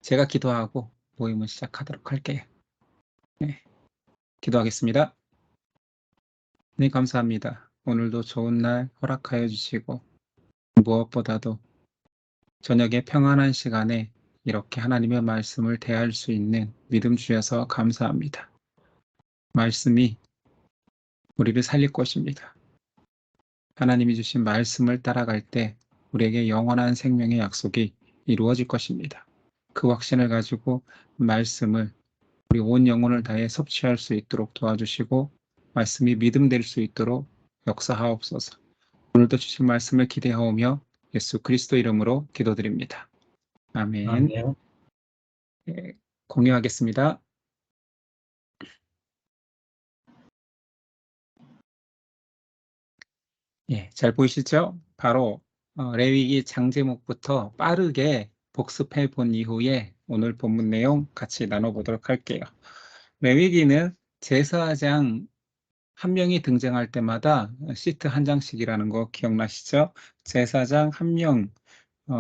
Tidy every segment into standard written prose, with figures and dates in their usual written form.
제가 기도하고 모임을 시작하도록 할게요. 네, 기도하겠습니다. 네, 감사합니다. 오늘도 좋은 날 허락하여 주시고 무엇보다도 저녁에 평안한 시간에 이렇게 하나님의 말씀을 대할 수 있는 믿음 주셔서 감사합니다. 말씀이 우리를 살릴 것입니다. 하나님이 주신 말씀을 따라갈 때 우리에게 영원한 생명의 약속이 이루어질 것입니다. 그 확신을 가지고 말씀을 우리 온 영혼을 다해 섭취할 수 있도록 도와주시고 말씀이 믿음될 수 있도록 역사하옵소서. 오늘도 주신 말씀을 기대하오며 예수 그리스도 이름으로 기도드립니다. 아멘. 아멘. 예, 공유하겠습니다. 예, 잘 보이시죠? 바로 레위기 장제목부터 빠르게 복습해 본 이후에 오늘 본문 내용 같이 나눠보도록 할게요. 레위기는 제사장 한 명이 등장할 때마다 시트 한 장씩이라는 거 기억나시죠? 제사장 한 명,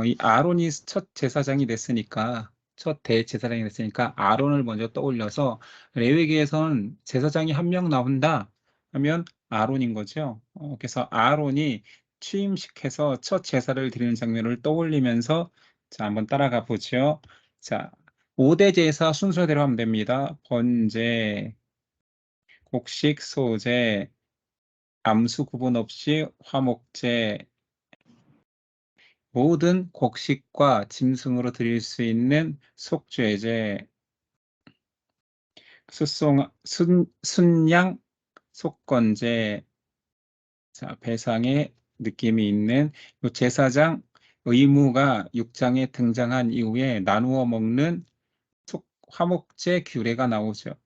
이 아론이 첫 제사장이 됐으니까, 첫 대제사장이 됐으니까 아론을 먼저 떠올려서 레위기에서는 제사장이 한 명 나온다 하면 아론인 거죠. 그래서 아론이 취임식해서 첫 제사를 드리는 장면을 떠올리면서 자, 한번 따라가 보죠. 자, 5대 제사 순서대로 하면 됩니다. 번제, 곡식, 소제, 암수 구분 없이 화목제, 모든 곡식과 짐승으로 드릴 수 있는 속죄제, 순양 속건제, 자, 배상의 느낌이 있는 요 제사장 의무가 6장에 등장한 이후에 나누어 먹는 화목제 규례가 나오죠.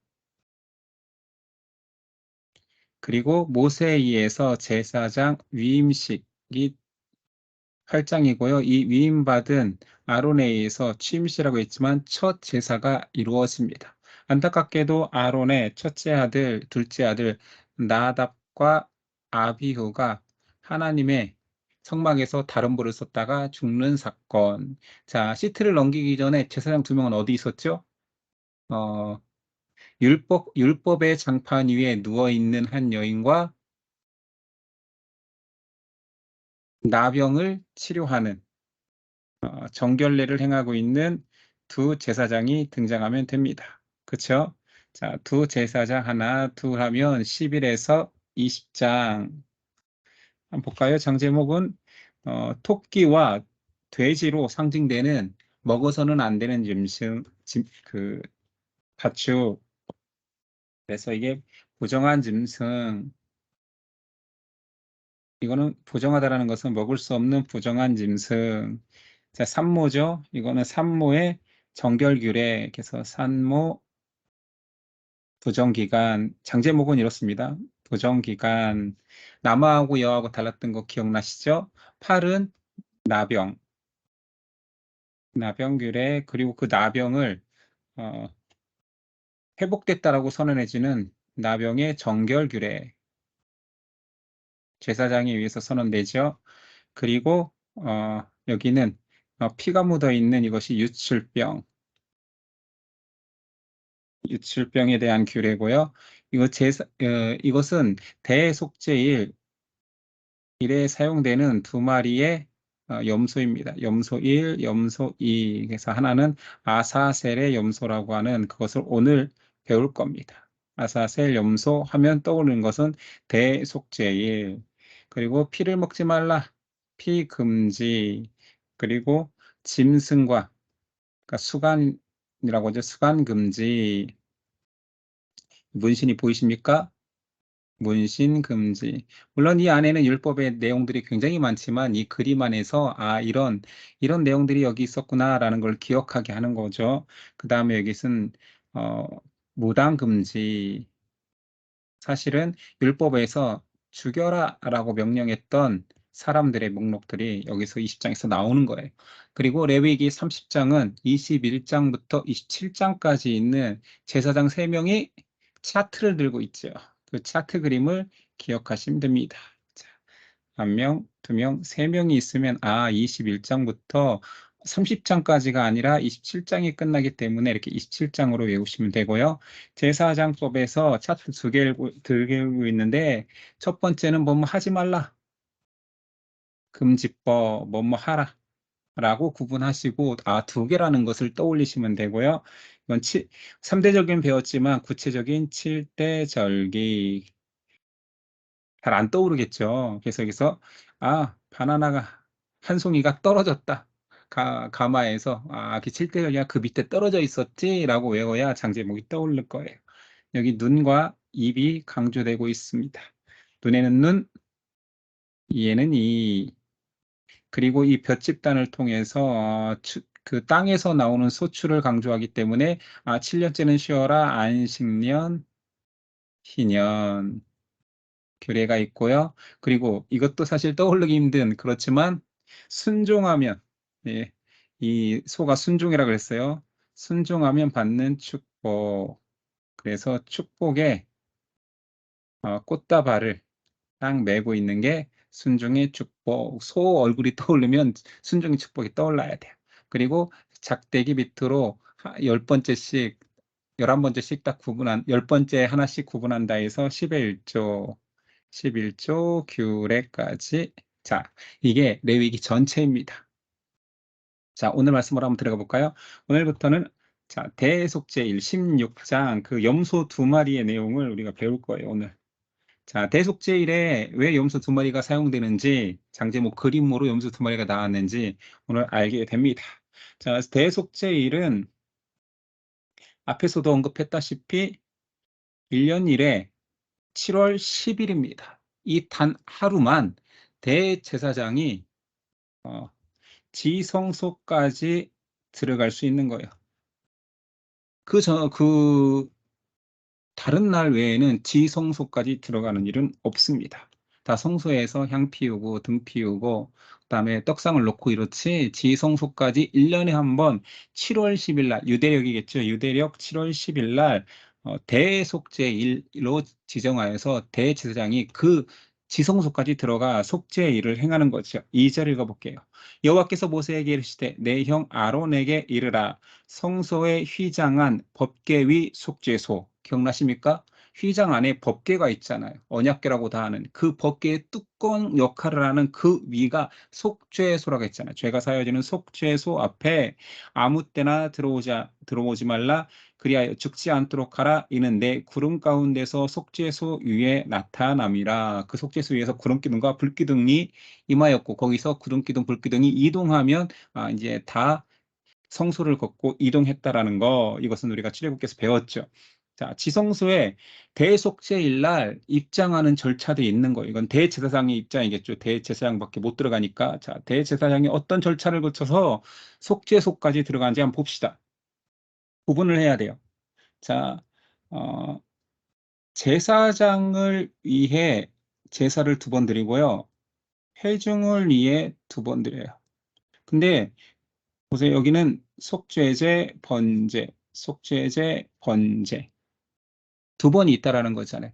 그리고 모세에 의해서 제사장 위임식이 8장이고요. 이 위임받은 아론에 의해서 취임식이라고 했지만 첫 제사가 이루어집니다. 안타깝게도 아론의 첫째 아들, 둘째 아들 나답과 아비후가 하나님의 성막에서 다른 벌을 썼다가 죽는 사건. 자, 시트를 넘기기 전에 제사장 2명은 어디 있었죠? 율법의 장판 위에 누워있는 한 여인과 나병을 치료하는 정결례를 행하고 있는 두 제사장이 등장하면 됩니다. 그렇죠? 자, 두 제사장 하나, 둘 하면 11에서 20장. 한번 볼까요? 장제목은 토끼와 돼지로 상징되는 먹어서는 안 되는 가축. 그래서 이게 부정한 짐승. 이거는 부정하다라는 것은 먹을 수 없는 부정한 짐승. 자, 산모죠. 이거는 산모의 정결규례. 그래서 산모 부정기간. 장제목은 이렇습니다. 부정기간. 남아하고 여하고 달랐던 거 기억나시죠? 8은 나병. 나병규례. 그리고 그 나병을 회복됐다라고 선언해주는 나병의 정결규례. 제사장에 의해서 선언되죠. 그리고 여기는 피가 묻어 있는 이것이 유출병. 유출병에 대한 규례고요. 이것은 대속죄일 일에 사용되는 두 마리의 염소입니다. 염소 1, 염소 2. 그래서 하나는 아사셀의 염소라고 하는 그것을 오늘 배울 겁니다. 아사셀 염소 하면 떠오르는 것은 대속죄일. 그리고 피를 먹지 말라. 피 금지. 그리고 짐승과 그러니까 수간이라고 하죠. 수간 금지. 문신이 보이십니까? 문신 금지. 물론 이 안에는 율법의 내용들이 굉장히 많지만 이 그림 안에서 이런 내용들이 여기 있었구나라는 걸 기억하게 하는 거죠. 그 다음에 여기는 무당 금지. 사실은 율법에서 죽여라라고 명령했던 사람들의 목록들이 여기서 20장에서 나오는 거예요. 그리고 레위기 30장은 21장부터 27장까지 있는 제사장 3명이 차트를 들고 있죠. 그 차트 그림을 기억하시면 됩니다. 자, 1명, 2명, 3명이 있으면 21장부터 30장까지가 아니라 27장이 끝나기 때문에 이렇게 27장으로 외우시면 되고요. 제사장법에서 차트 두 개를 들고 있는데 첫 번째는 뭐뭐 하지 말라. 금지법 뭐뭐 하라. 라고 구분하시고 두 개라는 것을 떠올리시면 되고요. 이건 3대절기는 배웠지만 구체적인 7대 절기 잘 안 떠오르겠죠. 그래서 여기서 바나나가 한 송이가 떨어졌다. 가마에서 그 7대 절기가 그 밑에 떨어져 있었지라고 외워야 장제목이 떠오를 거예요. 여기 눈과 입이 강조되고 있습니다. 눈에는 눈, 이에는 이. 그리고 이 볏집단을 통해서 그 땅에서 나오는 소출을 강조하기 때문에 7년째는 쉬어라 안식년, 희년 규례가 있고요. 그리고 이것도 사실 떠올리기 힘든 그렇지만 순종하면 이 소가 순종이라 그랬어요. 순종하면 받는 축복. 그래서 축복에 꽃다발을 딱 메고 있는 게 순종의 축복. 소 얼굴이 떠오르면 순종의 축복이 떠올라야 돼요. 그리고 작대기 밑으로 10번째씩 11번째씩 딱 구분한 10번째 하나씩 구분한다 해서 11조 규례까지. 자, 이게 레위기 전체입니다. 자, 오늘 말씀으로 한번 들어가 볼까요? 오늘부터는 대속죄일 16장 그 염소 2마리의 내용을 우리가 배울 거예요, 오늘. 자, 대속죄일에 왜 염소 2마리가 사용되는지, 장제목 그림으로 염소 2마리가 나왔는지 오늘 알게 됩니다. 자, 대속죄일은 앞에서도 언급했다시피 1년 1회 7월 10일입니다. 이 단 하루만 대제사장이 지성소까지 들어갈 수 있는 거예요. 다른 날 외에는 지성소까지 들어가는 일은 없습니다. 다 성소에서 향 피우고 등 피우고 그다음에 떡상을 놓고 이렇지 지성소까지 1년에 한 번 7월 10일 날 유대력이겠죠. 유대력 7월 10일 날 대속죄일로 지정하여서 대제사장이 그 지성소까지 들어가 속죄의 일을 행하는 거죠. 2절 읽어볼게요. 여호와께서 모세에게 이르시되 내 형 아론에게 이르라 성소에 휘장한 법궤 위 속죄소 기억나십니까? 휘장 안에 법궤가 있잖아요. 언약궤라고 다 하는 그 법궤의 뚜껑 역할을 하는 그 위가 속죄소라고 했잖아요. 죄가 사여지는 속죄소 앞에 아무 때나 들어오지 말라. 그리하여 죽지 않도록 하라. 이는 내 구름 가운데서 속죄소 위에 나타남이라. 그 속죄소 위에서 구름 기둥과 불 기둥이 임하였고 거기서 구름 기둥, 불 기둥이 이동하면 이제 다 성소를 걷고 이동했다라는 거, 이것은 우리가 출애굽기에서 배웠죠. 자, 지성소에 대속죄일 날 입장하는 절차들이 있는 거예요. 이건 대제사장의 입장이겠죠. 대제사장밖에 못 들어가니까. 자, 대제사장이 어떤 절차를 거쳐서 속죄소까지 들어가는지 한번 봅시다. 구분을 해야 돼요. 자, 제사장을 위해 제사를 2번 드리고요. 회중을 위해 2번 드려요. 근데 보세요. 여기는 속죄제, 번제, 속죄제, 번제. 2번이 있다라는 거잖아요.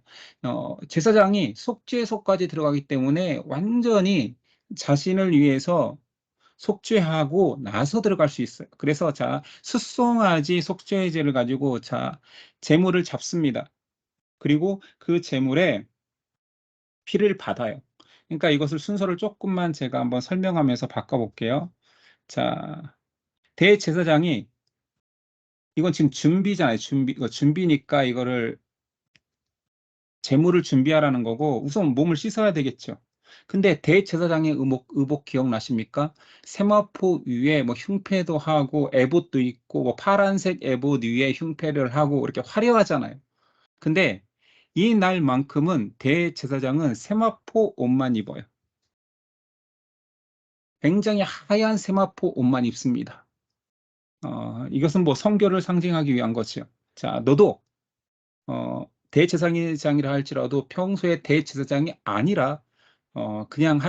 제사장이 속죄소까지 들어가기 때문에 완전히 자신을 위해서 속죄하고 나서 들어갈 수 있어요. 그래서 숫송아지 속죄제를 가지고 제물을 잡습니다. 그리고 그 제물에 피를 받아요. 그러니까 이것을 순서를 조금만 제가 한번 설명하면서 바꿔볼게요. 자, 대제사장이 이건 지금 준비잖아요. 준비니까 이거를 재물을 준비하라는 거고 우선 몸을 씻어야 되겠죠. 근데 대제사장의 의복 기억나십니까? 세마포 위에 뭐 흉패도 하고 에봇도 있고 뭐 파란색 에봇 위에 흉패를 하고 이렇게 화려하잖아요. 근데 이 날만큼은 대제사장은 세마포 옷만 입어요. 굉장히 하얀 세마포 옷만 입습니다. 이것은 뭐 성결을 상징하기 위한 거죠. 자, 너도 대제사장이라 할지라도 평소에 대제사장이 아니라 그냥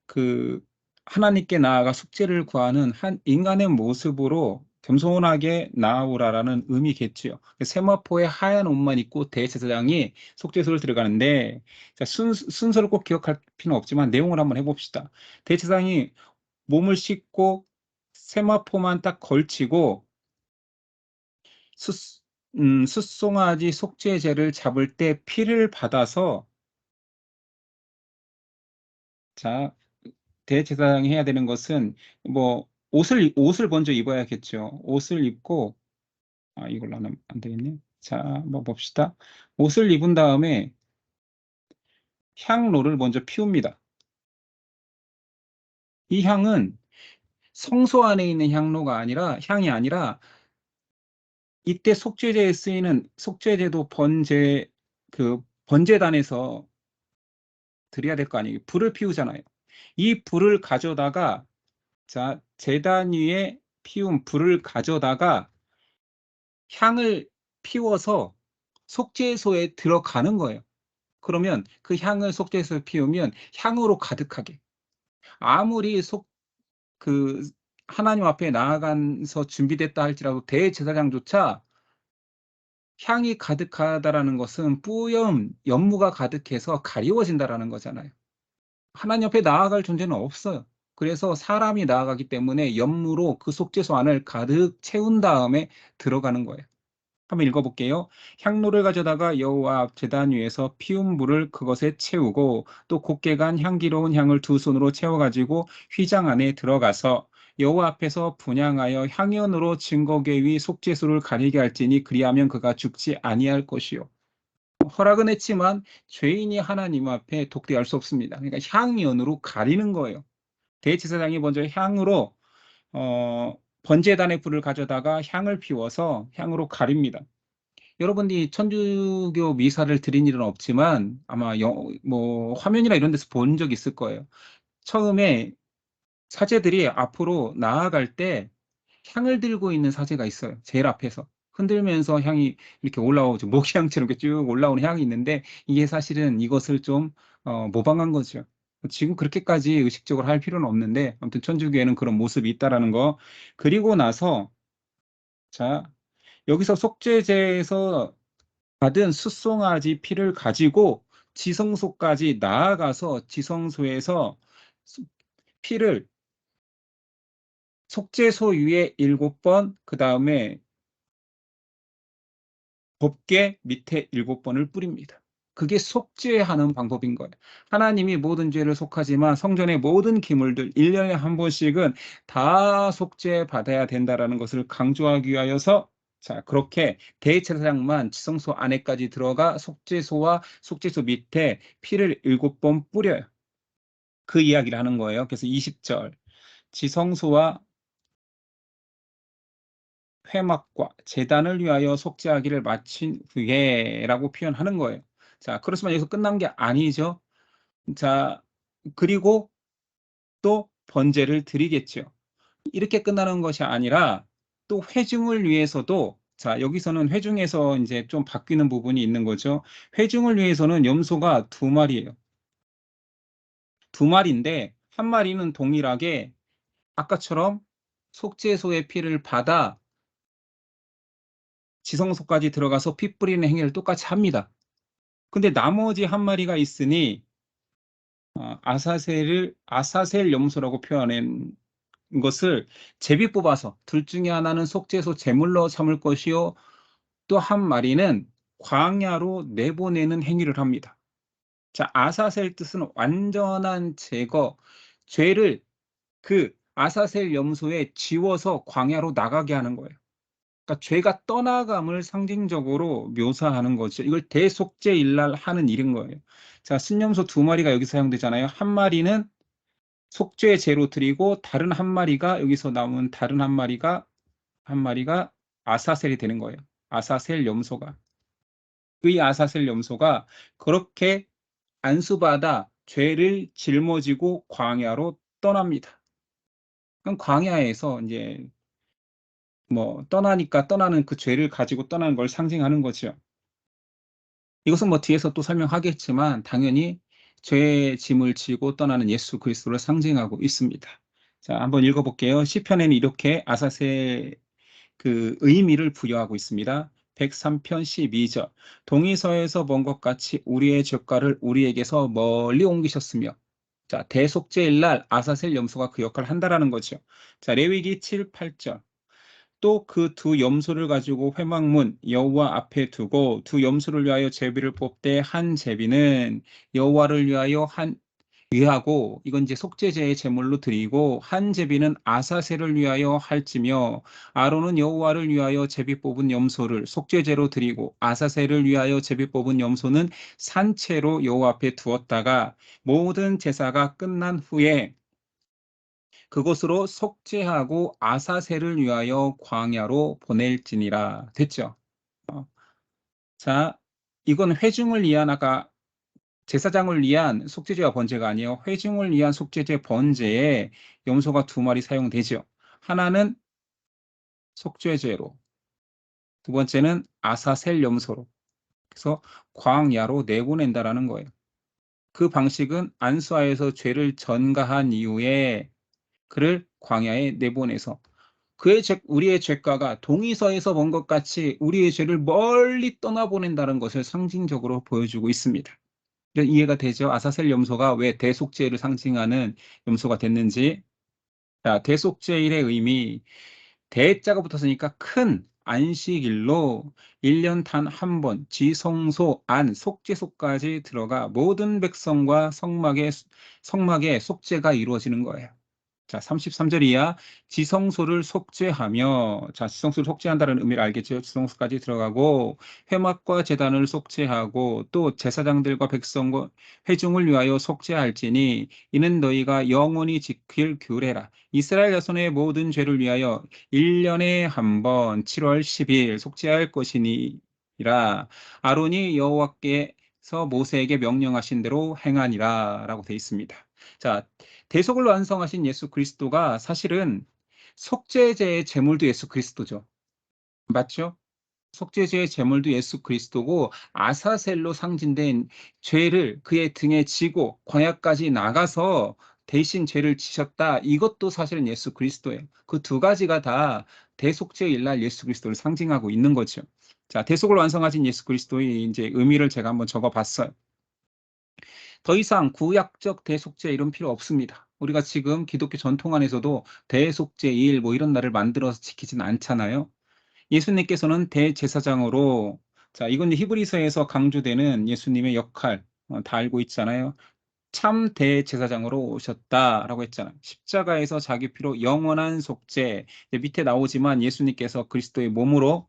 그 하나님께 나아가 숙제를 구하는 한 인간의 모습으로 겸손하게 나아오라라는 의미겠지요. 세마포에 하얀 옷만 입고 대제사장이 속죄소를 들어가는데 순서를 꼭 기억할 필요는 없지만 내용을 한번 해봅시다. 대제사장이 몸을 씻고 세마포만 딱 걸치고 숫송아지 속죄제를 잡을 때 피를 받아서, 자, 대제사장이 해야 되는 것은 뭐 옷을 먼저 입어야겠죠. 옷을 입고, 이걸로 안 되겠네. 자, 한번 봅시다. 옷을 입은 다음에 향로를 먼저 피웁니다. 이 향은 성소 안에 있는 향이 아니라 이때 속죄제에 쓰이는, 속죄제도 번제단에서 드려야 될 거 아니에요. 불을 피우잖아요. 이 불을 가져다가, 자, 제단 위에 피운 불을 가져다가 향을 피워서 속죄소에 들어가는 거예요. 그러면 그 향을 속죄소에 피우면 향으로 가득하게. 아무리 그 하나님 앞에 나아가서 준비됐다 할지라도 대제사장조차 향이 가득하다라는 것은 뿌연 연무가 가득해서 가리워진다라는 거잖아요. 하나님 앞에 나아갈 존재는 없어요. 그래서 사람이 나아가기 때문에 연무로 그 속죄소 안을 가득 채운 다음에 들어가는 거예요. 한번 읽어볼게요. 향로를 가져다가 여호와 앞 제단 위에서 피운 물을 그것에 채우고 또 곱게 간 향기로운 향을 두 손으로 채워가지고 휘장 안에 들어가서 여호와 앞에서 분향하여 향연으로 증거궤 위 속죄소를 가리게 할지니 그리하면 그가 죽지 아니할 것이요. 허락은 했지만 죄인이 하나님 앞에 독대할 수 없습니다. 그러니까 향연으로 가리는 거예요. 대제사장이 먼저 향으로 번제단의 불을 가져다가 향을 피워서 향으로 가립니다. 여러분이 천주교 미사를 드린 일은 없지만 아마 뭐 화면이나 이런 데서 본 적 있을 거예요. 처음에 사제들이 앞으로 나아갈 때 향을 들고 있는 사제가 있어요. 제일 앞에서. 흔들면서 향이 이렇게 올라오죠. 모기향처럼 이렇게 쭉 올라오는 향이 있는데 이게 사실은 이것을 좀 모방한 거죠. 지금 그렇게까지 의식적으로 할 필요는 없는데 아무튼 천주교에는 그런 모습이 있다라는 거. 그리고 나서, 자, 여기서 속죄제에서 받은 숫송아지 피를 가지고 지성소까지 나아가서 지성소에서 피를 속죄소 위에 7번, 그 다음에 법궤 밑에 7번을 뿌립니다. 그게 속죄하는 방법인 거예요. 하나님이 모든 죄를 속하지만 성전의 모든 기물들 1년에 한 번씩은 다 속죄 받아야 된다라는 것을 강조하기 위하여서, 자, 그렇게 대제사장만 지성소 안에까지 들어가 속죄소와 속죄소 밑에 피를 7번 뿌려요. 그 이야기를 하는 거예요. 그래서 20절 지성소와 회막과 제단을 위하여 속죄하기를 마친 후에라고 표현하는 거예요. 자, 그렇지만 여기서 끝난 게 아니죠. 자, 그리고 또 번제를 드리겠죠. 이렇게 끝나는 것이 아니라 또 회중을 위해서도, 자, 여기서는 회중에서 이제 좀 바뀌는 부분이 있는 거죠. 회중을 위해서는 염소가 2마리예요. 2마리인데 한 마리는 동일하게 아까처럼 속죄소의 피를 받아 지성소까지 들어가서 피 뿌리는 행위를 똑같이 합니다. 근데 나머지 한 마리가 있으니 아사셀 염소라고 표현한 것을 제비 뽑아서 둘 중에 하나는 속죄소 제물로 삼을 것이요 또 한 마리는 광야로 내보내는 행위를 합니다. 자, 아사셀 뜻은 완전한 제거, 죄를 그 아사셀 염소에 지워서 광야로 나가게 하는 거예요. 그러니까 죄가 떠나감을 상징적으로 묘사하는 거죠. 이걸 대속죄일날 하는 일인 거예요. 자, 순념소 2마리가 여기 사용되잖아요. 한 마리는 속죄제로 드리고 다른 한 마리가, 여기서 남은 다른 한 마리가 아사셀이 되는 거예요. 아사셀 염소가. 의 아사셀 염소가 그렇게 안수받아 죄를 짊어지고 광야로 떠납니다. 그럼 광야에서 이제 뭐 떠나니까 떠나는 그 죄를 가지고 떠나는 걸 상징하는 거죠. 이것은 뭐 뒤에서 또 설명하겠지만 당연히 죄의 짐을 지고 떠나는 예수 그리스도를 상징하고 있습니다. 자, 한번 읽어볼게요. 시편에는 이렇게 아사세 그 의미를 부여하고 있습니다. 103편 12절 동이서에서 먼 것 같이 우리의 죄가를 우리에게서 멀리 옮기셨으며, 자, 대속죄일 날 아사셀 염소가 그 역할을 한다라는 거죠. 자, 레위기 7, 8절. 또 그 두 염소를 가지고 회막문 여호와 앞에 두고 두 염소를 위하여 제비를 뽑되 한 제비는 여호와를 위하여 위하고, 이건 이제 속죄제의 제물로 드리고, 한 제비는 아사셀을 위하여 할지며, 아론은 여호와를 위하여 제비 뽑은 염소를 속죄제로 드리고 아사셀을 위하여 제비 뽑은 염소는 산채로 여호와 앞에 두었다가 모든 제사가 끝난 후에 그곳으로 속죄하고 아사셀을 위하여 광야로 보낼지니라. 됐죠? 자, 이건 회중을 위한, 아까 제사장을 위한 속죄제와 번제가 아니에요. 회중을 위한 속죄제 번제에 염소가 두 마리 사용되죠. 하나는 속죄제로, 두 번째는 아사셀 염소로. 그래서 광야로 내보낸다라는 거예요. 그 방식은 안수하에서 죄를 전가한 이후에 그를 광야에 내보내서 우리의 죄가가 동의서에서 본 것 같이 우리의 죄를 멀리 떠나보낸다는 것을 상징적으로 보여주고 있습니다. 이해가 되죠? 아사셀 염소가 왜 대속죄를 상징하는 염소가 됐는지. 자, 대속죄일의 의미, 대자가 붙었으니까 큰 안식일로 1년 단 한 번 지성소 안 속죄소까지 들어가 모든 백성과 성막의 속죄가 이루어지는 거예요. 자, 33절 이하 지성소를 속죄하며, 자, 지성소를 속죄한다는 의미를 알겠죠? 지성소까지 들어가고 회막과 제단을 속죄하고 또 제사장들과 백성과 회중을 위하여 속죄할지니 이는 너희가 영원히 지킬 규례라. 이스라엘 자손의 모든 죄를 위하여 1년에 한 번 7월 10일 속죄할 것이니라. 아론이 여호와께서 모세에게 명령하신 대로 행하니라 라고 되어 있습니다. 자, 대속을 완성하신 예수 그리스도가 사실은 속죄제의 제물도 예수 그리스도죠. 맞죠? 속죄제의 제물도 예수 그리스도고, 아사셀로 상징된 죄를 그의 등에 지고 광야까지 나가서 대신 죄를 지셨다. 이것도 사실은 예수 그리스도예요. 그 두 가지가 다 대속죄일 날 예수 그리스도를 상징하고 있는 거죠. 자, 대속을 완성하신 예수 그리스도의 이제 의미를 제가 한번 적어봤어요. 더 이상 구약적 대속죄 이런 필요 없습니다. 우리가 지금 기독교 전통 안에서도 대속죄일 뭐 이런 날을 만들어서 지키진 않잖아요. 예수님께서는 대제사장으로, 자, 이건 히브리서에서 강조되는 예수님의 역할 다 알고 있잖아요. 참 대제사장으로 오셨다라고 했잖아요. 십자가에서 자기 피로 영원한 속죄, 밑에 나오지만 예수님께서 그리스도의 몸으로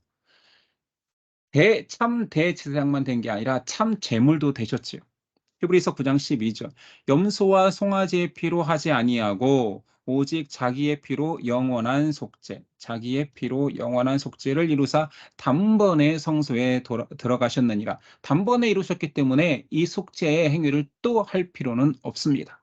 참 대제사장만 된 게 아니라 참 제물도 되셨지요. 히브리서 9장 12절. 염소와 송아지의 피로 하지 아니하고 오직 자기의 피로 영원한 속죄, 자기의 피로 영원한 속죄를 이루사 단번에 성소에 들어가셨느니라. 단번에 이루셨기 때문에 이 속죄의 행위를 또 할 필요는 없습니다.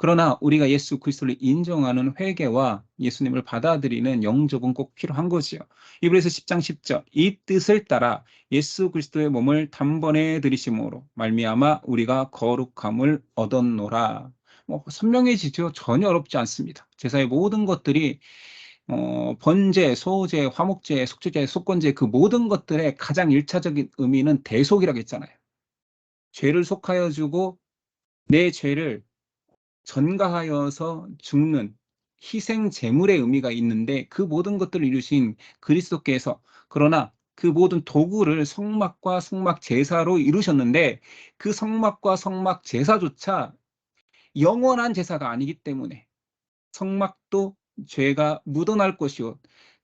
그러나 우리가 예수 그리스도를 인정하는 회개와 예수님을 받아들이는 영접은 꼭 필요한 거지요. 이브리서 10장 10절. 이 뜻을 따라 예수 그리스도의 몸을 단번에 들이심으로 말미암아 우리가 거룩함을 얻었노라. 뭐 선명해지죠. 전혀 어렵지 않습니다. 제사의 모든 것들이 번제, 소제, 화목제, 속죄제, 속건제, 그 모든 것들의 가장 일차적인 의미는 대속이라고 했잖아요. 죄를 속하여 주고 내 죄를 전가하여서 죽는 희생 제물의 의미가 있는데, 그 모든 것들을 이루신 그리스도께서, 그러나 그 모든 도구를 성막과 성막 제사로 이루셨는데 그 성막과 성막 제사조차 영원한 제사가 아니기 때문에 성막도 죄가 묻어날 것이요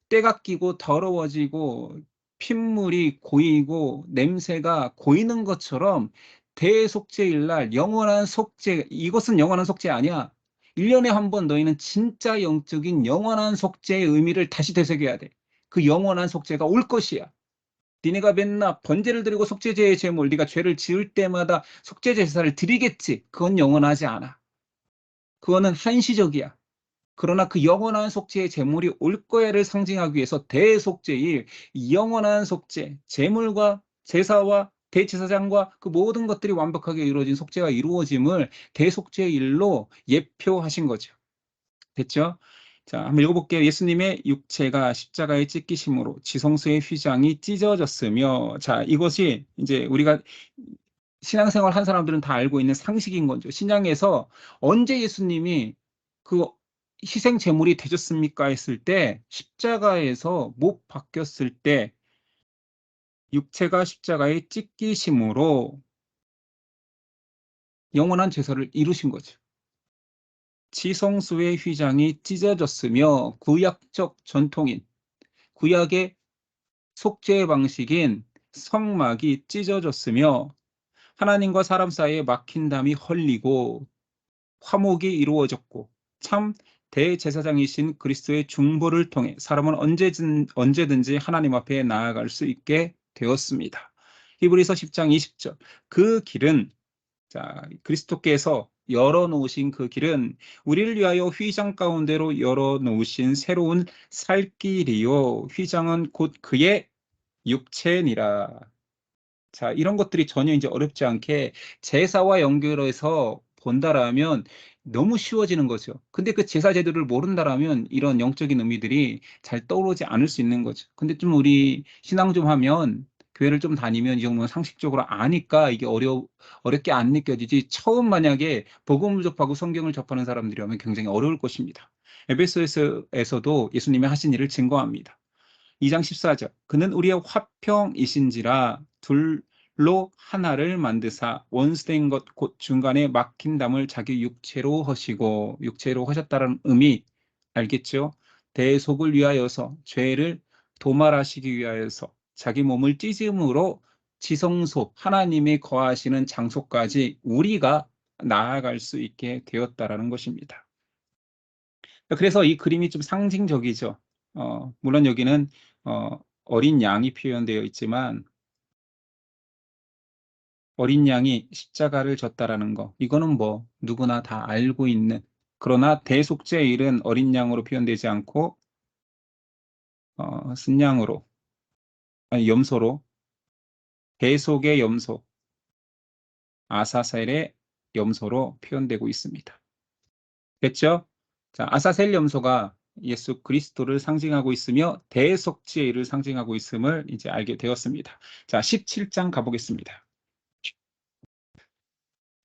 때가 끼고 더러워지고 핏물이 고이고 냄새가 고이는 것처럼 대속죄일 날 영원한 속죄, 이것은 영원한 속죄 아니야. 1년에 한 번 너희는 진짜 영적인 영원한 속죄의 의미를 다시 되새겨야 돼. 그 영원한 속죄가 올 것이야. 니네가 맨날 번제를 드리고 속죄제의 제물, 네가 죄를 지을 때마다 속죄 제사를 드리겠지. 그건 영원하지 않아. 그거는 한시적이야. 그러나 그 영원한 속죄의 제물이 올 거야를 상징하기 위해서 대속죄일, 영원한 속죄, 제물과 제사와 대제사장과 그 모든 것들이 완벽하게 이루어진 속죄가 이루어짐을 대속죄일로 예표하신 거죠. 됐죠? 자, 한번 읽어볼게요. 예수님의 육체가 십자가에 찢기심으로 지성소의 휘장이 찢어졌으며, 자, 이것이 이제 우리가 신앙생활 한 사람들은 다 알고 있는 상식인 거죠. 신약에서 언제 예수님이 그 희생 제물이 되셨습니까 했을 때, 십자가에서 못 박혔을 때 육체가 십자가에 찢기심으로 영원한 제사를 이루신 거죠. 지성소의 휘장이 찢어졌으며 구약적 전통인, 구약의 속죄 방식인 성막이 찢어졌으며 하나님과 사람 사이에 막힌 담이 헐리고 화목이 이루어졌고, 참 대제사장이신 그리스도의 중보를 통해 사람은 언제든지 하나님 앞에 나아갈 수 있게 되었습니다. 히브리서 10장 20절. 그 길은, 자, 그리스도께서 열어놓으신 그 길은 우리를 위하여 휘장 가운데로 열어놓으신 새로운 살 길이요, 휘장은 곧 그의 육체니라. 자, 이런 것들이 전혀 이제 어렵지 않게 제사와 연결해서 본다라면 너무 쉬워지는 거죠. 근데 그 제사 제도를 모른다라면 이런 영적인 의미들이 잘 떠오르지 않을 수 있는 거죠. 근데 좀 우리 신앙 좀 하면, 교회를 좀 다니면 이 정도는 상식적으로 아니까 이게 어렵게 안 느껴지지, 처음 만약에 복음을 접하고 성경을 접하는 사람들이라면 굉장히 어려울 것입니다. 에베소에서도 예수님이 하신 일을 증거합니다. 2장 14절. 그는 우리의 화평이신지라 둘로 하나를 만드사 원수된 것 곧 중간에 막힌 담을 자기 육체로 하시고, 육체로 하셨다는 의미 알겠죠? 대속을 위하여서, 죄를 도말하시기 위하여서 자기 몸을 찢음으로 지성소, 하나님이 거하시는 장소까지 우리가 나아갈 수 있게 되었다라는 것입니다. 그래서 이 그림이 좀 상징적이죠. 물론 여기는 어린 양이 표현되어 있지만, 어린 양이 십자가를 졌다라는 거, 이거는 뭐 누구나 다 알고 있는, 그러나 대속죄의 일은 어린 양으로 표현되지 않고 순양으로, 아니 염소로, 대속의 염소, 아사셀의 염소로 표현되고 있습니다. 됐죠? 자, 아사셀 염소가 예수 그리스도를 상징하고 있으며 대속죄의 일을 상징하고 있음을 이제 알게 되었습니다. 자, 17장 가보겠습니다.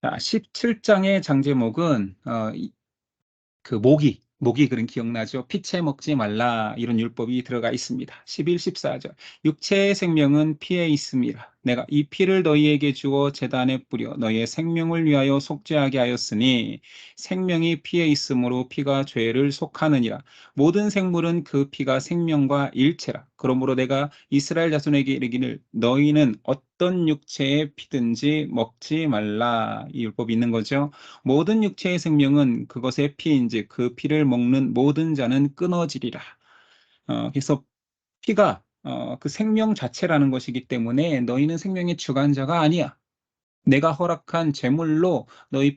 자, 17장의 장제목은 그 모기 그런 기억나죠? 피채 먹지 말라, 이런 율법이 들어가 있습니다. 11, 14절. 육체의 생명은 피에 있음이라. 내가 이 피를 너희에게 주어 제단에 뿌려 너희의 생명을 위하여 속죄하게 하였으니 생명이 피에 있으므로 피가 죄를 속하느니라. 모든 생물은 그 피가 생명과 일체라. 그러므로 내가 이스라엘 자손에게 이르기를 너희는 어떤 육체의 피든지 먹지 말라, 이 율법이 있는 거죠. 모든 육체의 생명은 그것의 피인지 그 피를 먹는 모든 자는 끊어지리라. 그래서 피가 그 생명 자체라는 것이기 때문에 너희는 생명의 주관자가 아니야. 내가 허락한 제물로 너희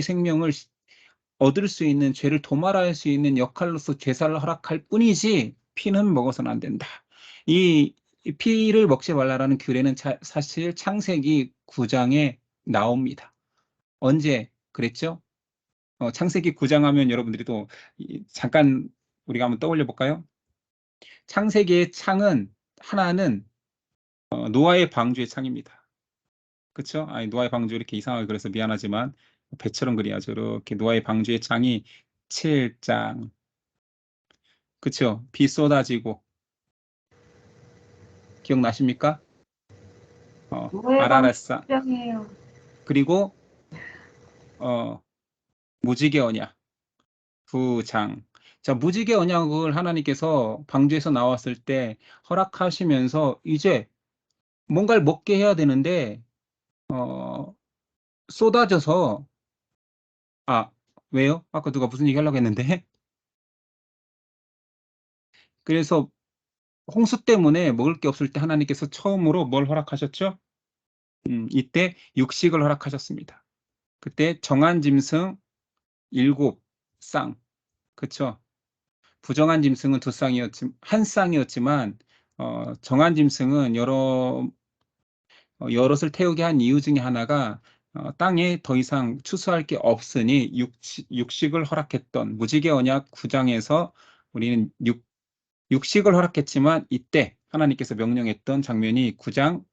생명을 얻을 수 있는, 죄를 도말할 수 있는 역할로서 제사를 허락할 뿐이지 피는 먹어서는 안 된다. 이 피를 먹지 말라라는 규례는 사실 창세기 9장에 나옵니다. 언제 그랬죠? 창세기 9장 하면 여러분들이 또 잠깐 우리가 한번 떠올려 볼까요? 창세기의 창은 하나는 노아의 방주의 창입니다. 그렇죠? 아니, 노아의 방주 이렇게 이상하게 그래서 미안하지만 배처럼 그려야죠. 이렇게 노아의 방주의 창이 7장. 그렇죠? 비 쏟아지고, 기억나십니까? 노예방 아라라싸. 입장이에요. 그리고 어, 무지개 언약 9장. 자, 무지개 언약을 하나님께서 방주에서 나왔을 때 허락하시면서 이제 뭔가를 먹게 해야 되는데 어, 쏟아져서, 아, 왜요? 아까 누가 무슨 얘기 하려고 했는데 그래서 홍수 때문에 먹을 게 없을 때 하나님께서 처음으로 뭘 허락하셨죠? 이때 육식을 허락하셨습니다. 그때 정한 짐승 7쌍, 그쵸? 부정한 짐승은 한 쌍이었지만 정한 짐승은 여럿을 태우게 한 이유 중에 하나가 땅에 더 이상 추수할 게 없으니 육식을 허락했던 무지개 언약 9장에서 우리는 육식을 허락했지만 이때 하나님께서 명령했던 장면이 9장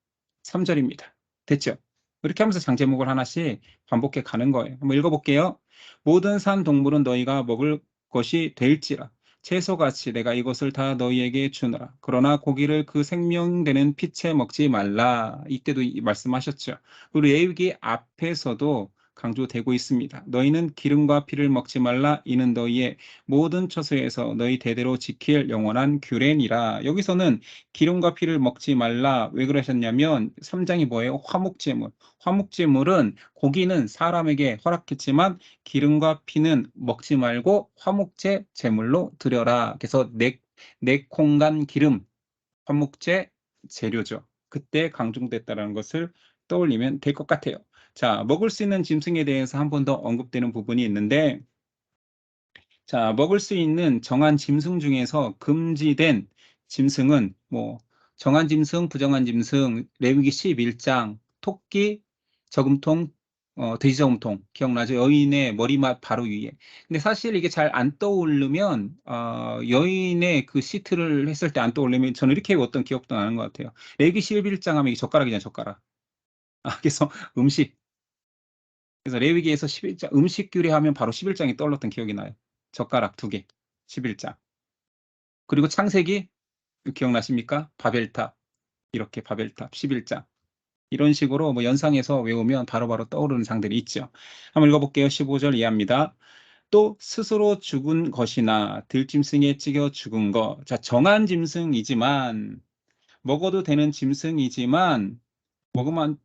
3절입니다. 됐죠? 이렇게 하면서 장제목을 하나씩 반복해 가는 거예요. 한번 읽어볼게요. 모든 산 동물은 너희가 먹을 것이 될지라. 채소같이 내가 이것을 다 너희에게 주노라. 그러나 고기를 그 생명되는 피채 먹지 말라. 이때도 말씀하셨죠. 그리고 레위기 앞에서도 강조되고 있습니다. 너희는 기름과 피를 먹지 말라. 이는 너희의 모든 처소에서 너희 대대로 지킬 영원한 규례니라. 여기서는 기름과 피를 먹지 말라. 왜 그러셨냐면 3장이 뭐예요? 화목제물. 화목제물은 고기는 사람에게 허락했지만 기름과 피는 먹지 말고 화목제 제물로 드려라. 그래서 내콩간 기름, 화목제 재료죠. 그때 강조됐다는 것을 떠올리면 될 것 같아요. 자, 먹을 수 있는 짐승에 대해서 한 번 더 언급되는 부분이 있는데, 자, 먹을 수 있는 정한 짐승 중에서 금지된 짐승은 정한 짐승, 부정한 짐승, 레위기 11장, 토끼, 저금통, 돼지 저금통 기억나죠? 여인의 머리맡 바로 위에. 근데 사실 이게 잘 안 떠오르면 여인의 그 시트를 했을 때 안 떠오르면 저는 이렇게 어떤 기억도 나는 것 같아요. 레위기 11장 하면 이게 젓가락이잖아요, 젓가락. 그래서 음식. 그래서 레위기에서 11장 음식 규례하면 바로 11장이 떠올랐던 기억이 나요. 젓가락 2개, 11장. 그리고 창세기 기억나십니까? 바벨탑. 이렇게 바벨탑 11장. 이런 식으로 연상해서 외우면 바로바로 떠오르는 장들이 있죠. 한번 읽어볼게요. 15절 이해합니다. 또 스스로 죽은 것이나 들짐승에 찌겨 죽은 것. 자, 정한 짐승이지만 먹어도 되는 짐승이지만 먹으면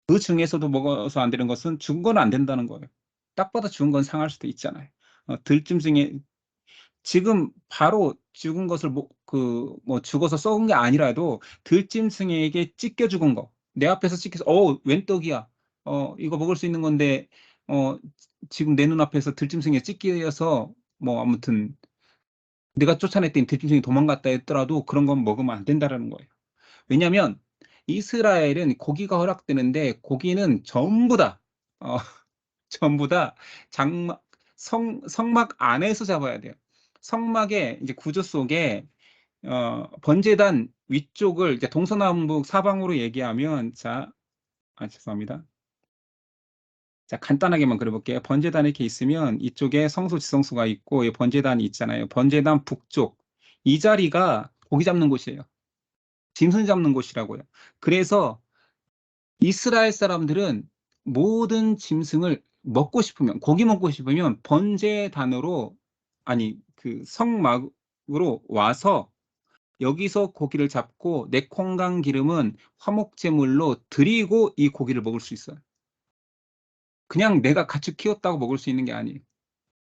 그 중에서도 먹어서 안 되는 것은 죽은 건 안 된다는 거예요. 딱 봐도 죽은 건 상할 수도 있잖아요. 들짐승에 지금 바로 죽은 것을 죽어서 썩은 게 아니라도 들짐승에게 찢겨 죽은 거. 내 앞에서 찢겨서 웬 떡이야. 이거 먹을 수 있는 건데 지금 내 눈앞에서 들짐승에 찢겨서 아무튼 내가 쫓아냈더니 들짐승이 도망갔다 했더라도 그런 건 먹으면 안 된다라는 거예요. 왜냐면 이스라엘은 고기가 허락되는데 고기는 전부 다 어, 전부 다 장막 성막 안에서 잡아야 돼요. 성막의 이제 구조 속에 번제단 위쪽을 이제 동서남북 사방으로 얘기하면 죄송합니다. 자, 간단하게만 그려볼게요. 번제단이 이렇게 있으면 이쪽에 성소 지성소가 있고 이 번제단이 있잖아요. 번제단 북쪽 이 자리가 고기 잡는 곳이에요. 짐승 잡는 곳이라고요. 그래서 이스라엘 사람들은 모든 짐승을 먹고 싶으면 고기 먹고 싶으면 번제단으로 그 성막으로 와서 여기서 고기를 잡고 내 콩간 기름은 화목제물로 드리고 이 고기를 먹을 수 있어요. 그냥 내가 같이 키웠다고 먹을 수 있는 게 아니에요.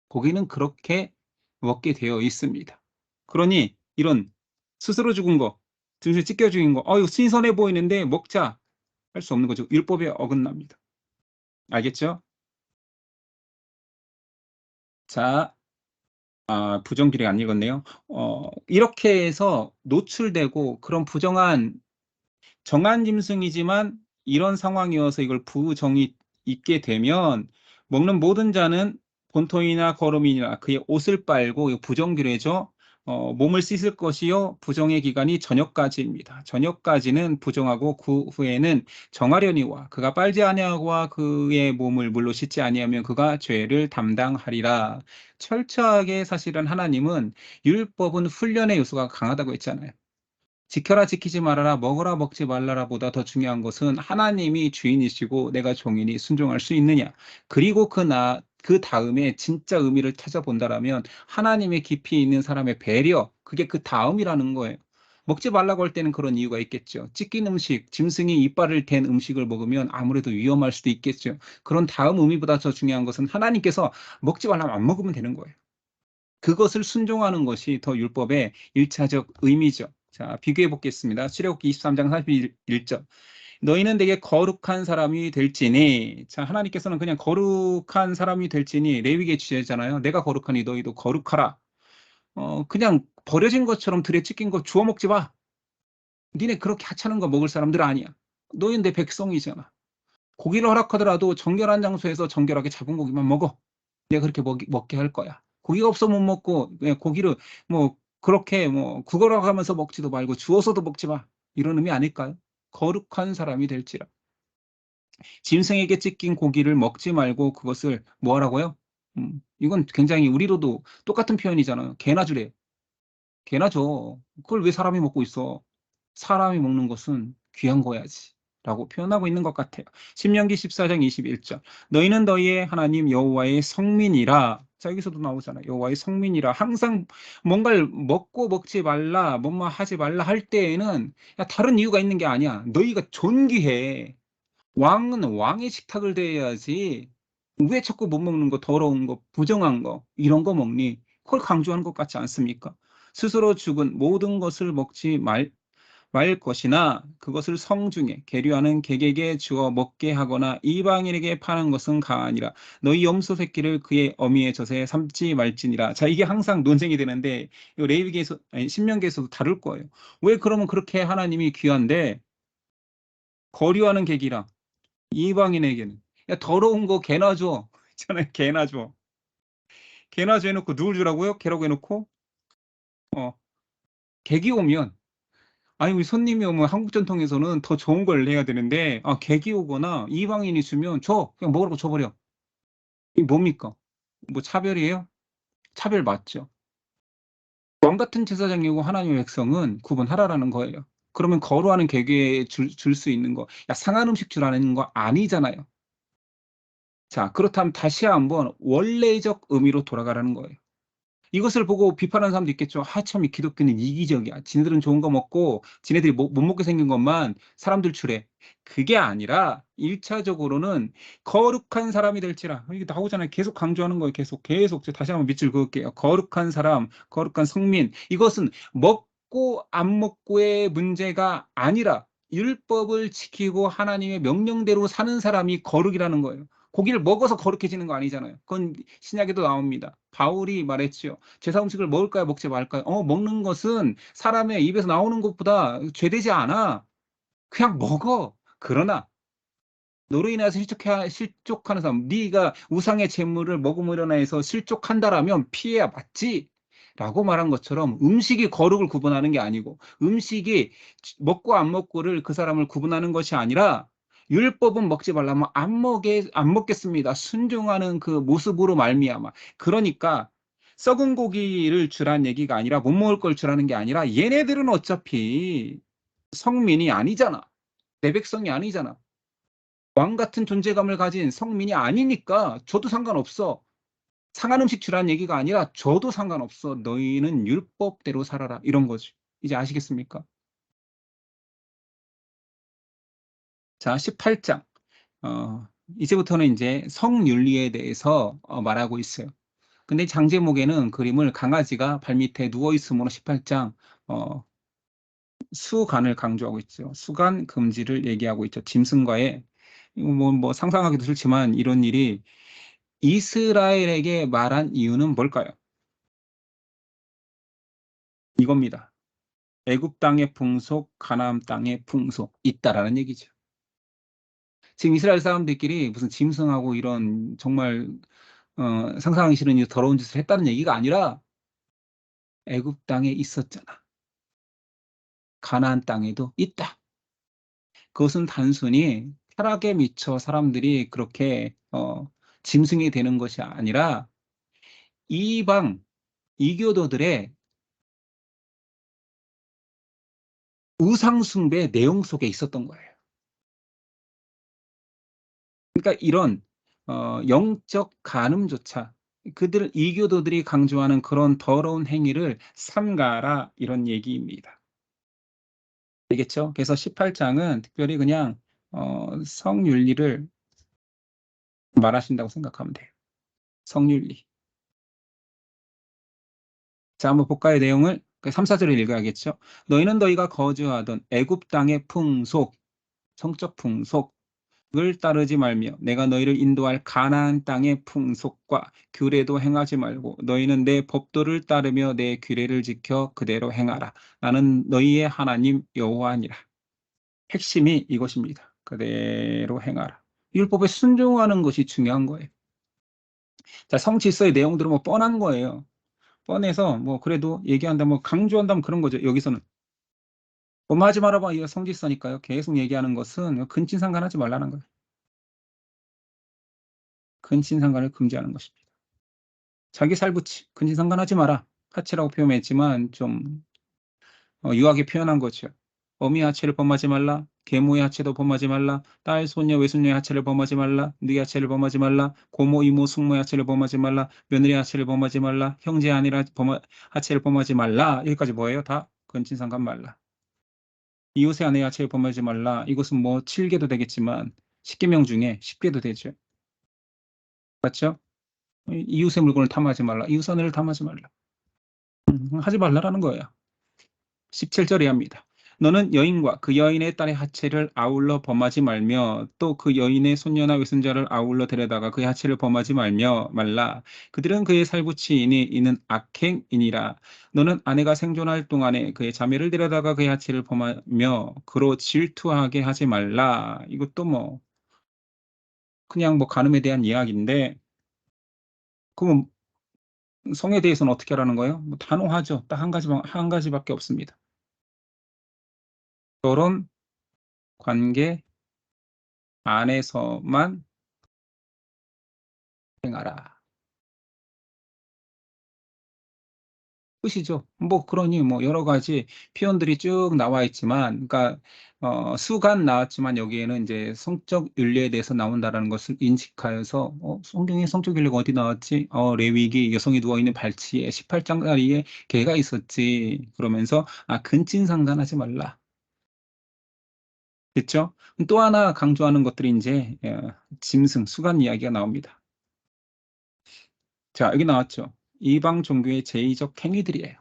고기는 그렇게 먹게 되어 있습니다. 그러니 이런 스스로 죽은 거, 등심 찢겨 죽인 거, 이거 신선해 보이는데 먹자 할 수 없는 거죠. 율법에 어긋납니다. 알겠죠? 자, 부정규례 안 읽었네요. 이렇게 해서 노출되고 그런 부정한 정한 짐승이지만 이런 상황이어서 이걸 부정이 있게 되면 먹는 모든 자는 본토이나 거름이나 그의 옷을 빨고 이거 부정규례죠. 몸을 씻을 것이요 부정의 기간이 저녁까지입니다. 저녁까지는 부정하고 그 후에는 정하려니와 그가 빨지 아니하고와 그의 몸을 물로 씻지 아니하면 그가 죄를 담당하리라. 철저하게 사실은 하나님은 율법은 훈련의 요소가 강하다고 했잖아요. 지켜라 지키지 말아라 먹어라 먹지 말라라 보다 더 중요한 것은 하나님이 주인이시고 내가 종이니 순종할 수 있느냐. 그리고 그 다음에 진짜 의미를 찾아본다라면 하나님의 깊이 있는 사람의 배려, 그게 그 다음이라는 거예요. 먹지 말라고 할 때는 그런 이유가 있겠죠. 찢긴 음식, 짐승이 이빨을 댄 음식을 먹으면 아무래도 위험할 수도 있겠죠. 그런 다음 의미보다 더 중요한 것은 하나님께서 먹지 말라면 안 먹으면 되는 거예요. 그것을 순종하는 것이 더 율법의 1차적 의미죠. 자, 비교해 보겠습니다. 출애굽기 23장 41절. 너희는 되게 거룩한 사람이 될지니. 자, 하나님께서는 그냥 거룩한 사람이 될지니 레위기의 주제잖아요. 내가 거룩하니 너희도 거룩하라. 그냥 버려진 것처럼 들에 찢긴 거 주워 먹지 마. 니네 그렇게 하찮은 거 먹을 사람들 아니야. 너희는 내 백성이잖아. 고기를 허락하더라도 정결한 장소에서 정결하게 잡은 고기만 먹어. 내가 그렇게 먹게 할 거야. 고기가 없어 못 먹고 고기를 그렇게 구걸하고 하면서 먹지도 말고 주워서도 먹지 마. 이런 의미 아닐까요? 거룩한 사람이 될지라. 짐승에게 찢긴 고기를 먹지 말고 그것을 뭐 하라고요? 이건 굉장히 우리로도 똑같은 표현이잖아요. 개나 주래요. 개나 줘. 그걸 왜 사람이 먹고 있어? 사람이 먹는 것은 귀한 거야지.'라고 표현하고 있는 것 같아요. 신명기 14장 21절. "너희는 너희의 하나님 여호와의 성민이라." 자 여기서도 나오잖아요. 여호와의 성민이라. 항상 뭔가를 먹고 먹지 말라, 뭐뭐 하지 말라 할 때에는 다른 이유가 있는 게 아니야. 너희가 존귀해. 왕은 왕의 식탁을 대해야지 왜 자꾸 못 먹는 거, 더러운 거, 부정한 거 이런 거 먹니? 그걸 강조하는 것 같지 않습니까? 스스로 죽은 모든 것을 먹지 말 것이나 그것을 성중에 계류하는 객에게 주어 먹게 하거나 이방인에게 파는 것은 가하니라. 너희 염소 새끼를 그의 어미의 젖에 삼지 말지니라. 자 이게 항상 논쟁이 되는데 이 레위기에서 아니 신명기에서도 다룰 거예요. 왜 그러면 그렇게 하나님이 귀한데 거류하는 객이랑 이방인에게는 "야 더러운 거 개나 줘." 있잖아요. "개나 줘." 개나 줘 해 놓고 누굴 주라고요? 개라고 해 놓고 어 객이 오면 아니 우리 손님이 오면 한국 전통에서는 더 좋은 걸 해야 되는데 객이 오거나 이방인이 주면 줘. 그냥 먹으라고 줘 버려. 이게 뭡니까? 뭐 차별이에요? 차별 맞죠. 왕 같은 제사장이고 하나님의 백성은 구분하라라는 거예요. 그러면 거루하는 객에 줄 수 있는 거 상한 음식 주라는 거 아니잖아요. 자 그렇다면 다시 한번 원래적 의미로 돌아가라는 거예요. 이것을 보고 비판하는 사람도 있겠죠. '아 참 이 기독교는 이기적이야. 지네들은 좋은 거 먹고 지네들이 못 먹게 생긴 것만 사람들 주래.' 그게 아니라 1 차적으로는 거룩한 사람이 될지라 이게 나오잖아요. 계속 강조하는 거예요. 계속 제가 다시 한번 밑줄 그을게요. 거룩한 사람, 거룩한 성민 이것은 먹고 안 먹고의 문제가 아니라 율법을 지키고 하나님의 명령대로 사는 사람이 거룩이라는 거예요. 고기를 먹어서 거룩해지는 거 아니잖아요. 그건 신약에도 나옵니다. 바울이 말했지요. 제사 음식을 먹을까요? 먹지 말까요? 먹는 것은 사람의 입에서 나오는 것보다 죄되지 않아. 그냥 먹어. 그러나 너로 인해서 실족하는 사람, 네가 우상의 제물을 먹음으로 인해서 실족한다라면 피해야 맞지.'라고 말한 것처럼 음식이 거룩을 구분하는 게 아니고 음식이 먹고 안 먹고를 그 사람을 구분하는 것이 아니라 율법은 먹지 말라면 안 먹겠습니다. 순종하는 그 모습으로 말미암아. 그러니까 썩은 고기를 주라는 얘기가 아니라 못 먹을 걸 주라는 게 아니라 얘네들은 어차피 성민이 아니잖아. 내 백성이 아니잖아. 왕 같은 존재감을 가진 성민이 아니니까 줘도 상관없어. 상한 음식 주라는 얘기가 아니라 줘도 상관없어. 너희는 율법대로 살아라. 이런 거지. 이제 아시겠습니까? 자 18장. 이제부터는 인제 성윤리에 대해서 말하고 있어요. 근데 장제목에는 그림을 강아지가 발밑에 누워 있음으로 18장 어 수간을 강조하고 있죠. 수간 금지를 얘기하고 있죠. 짐승과의 이거 뭐 상상하기도 싫지만 이런 일이 이스라엘에게 말한 이유는 뭘까요? 이겁니다. "애굽 땅의 풍속, 가나안 땅의 풍속 있다."라는 얘기죠. 지금 이스라엘 사람들끼리 무슨 짐승하고 이런 정말 상상하기 싫은 이 더러운 짓을 했다는 얘기가 아니라 "애굽 땅에 있었잖아. 가나안 땅에도 있다." 그것은 단순히 타락에 미쳐 사람들이 그렇게 짐승이 되는 것이 아니라 이방 이교도들의 우상 숭배의 내용 속에 있었던 거예요. 그러니까 이런 영적 간음조차 그들 이교도들이 강조하는 그런 더러운 행위를 삼가라 이런 얘기입니다. 알겠죠? 그래서 18 장은 특별히 그냥 성윤리를 말하신다고 생각하면 돼요. 성윤리. 자 한번 볼까요 내용을? 그 3-4 절을 읽어야겠죠. "너희는 너희가 거주하던 애굽 땅의 풍속" 성적 풍속 을 따르지 말며 내가 너희를 인도할 가나안 땅의 풍속과 규례도 행하지 말고 너희는 내 법도를 따르며 내 규례를 지켜 그대로 행하라. 나는 너희의 하나님 여호와니라. 핵심이 이것입니다. 그대로 행하라. 율법에 순종하는 것이 중요한 거예요. 자, 성질서의 내용들은 뭐 뻔한 거예요. 뻔해서 뭐 그래도 얘기한다, 뭐 강조한다면 그런 거죠. 여기서는 하지 말아봐. 이거 성질서니까요. 계속 얘기하는 것은 근친상간하지 말라는 거예요. 근친상간을 금지하는 것입니다. 자기 살부치, 근친상간하지 마라. 하체라고 표현했지만 좀 유하게 표현한 거죠. 어미 하체를 범하지 말라. 계모의 하체도 범하지 말라. 딸, 손녀, 외손녀의 하체를 범하지 말라. 네 하체를 범하지 말라. 고모, 이모, 숙모의 하체를 범하지 말라. 며느리 하체를 범하지 말라. 형제, 아내라 하체를 범하지 말라. 여기까지 뭐예요? 다 근친상간 말라. 이웃의 아내의 하체를 범하지 말라. 이것은 뭐 7개도 되겠지만 10계명 중에 10개도 되죠. 맞죠? 이웃의 물건을 탐하지 말라. 이웃 아내를 탐하지 말라. 하지 말라라는 거예요. 17절에 합니다. 너는 여인과 그 여인의 딸의 하체를 아울러 범하지 말며 또 그 여인의 손녀나 외손자를 아울러 데려다가 그의 하체를 범하지 말라. 그들은 그의 살부치이니 이는 악행이니라. 너는 아내가 생존할 동안에 그의 자매를 데려다가 그의 하체를 범하며 그로 질투하게 하지 말라. 이것도 뭐 그냥 뭐 간음에 대한 이야기인데 그럼 성에 대해서는 어떻게 하라는 거예요? 뭐 단호하죠. 딱 한 가지밖에 없습니다. 결혼 관계 안에서만 행하라. 끝이죠. 뭐 그러니 뭐 여러 가지 표현들이 쭉 나와 있지만, 그러니까 수간 나왔지만 여기에는 이제 성적 윤리에 대해서 나온다라는 것을 인식하여서 성경에 성적 윤리가 어디 나왔지? 레위기 여성이 누워 있는 발치에 18장짜리에 개가 있었지. 그러면서 근친상간하지 말라. 됐죠? 또 하나 강조하는 것들이 이제 짐승, 수간 이야기가 나옵니다. 자, 여기 나왔죠. 이방 종교의 제의적 행위들이에요.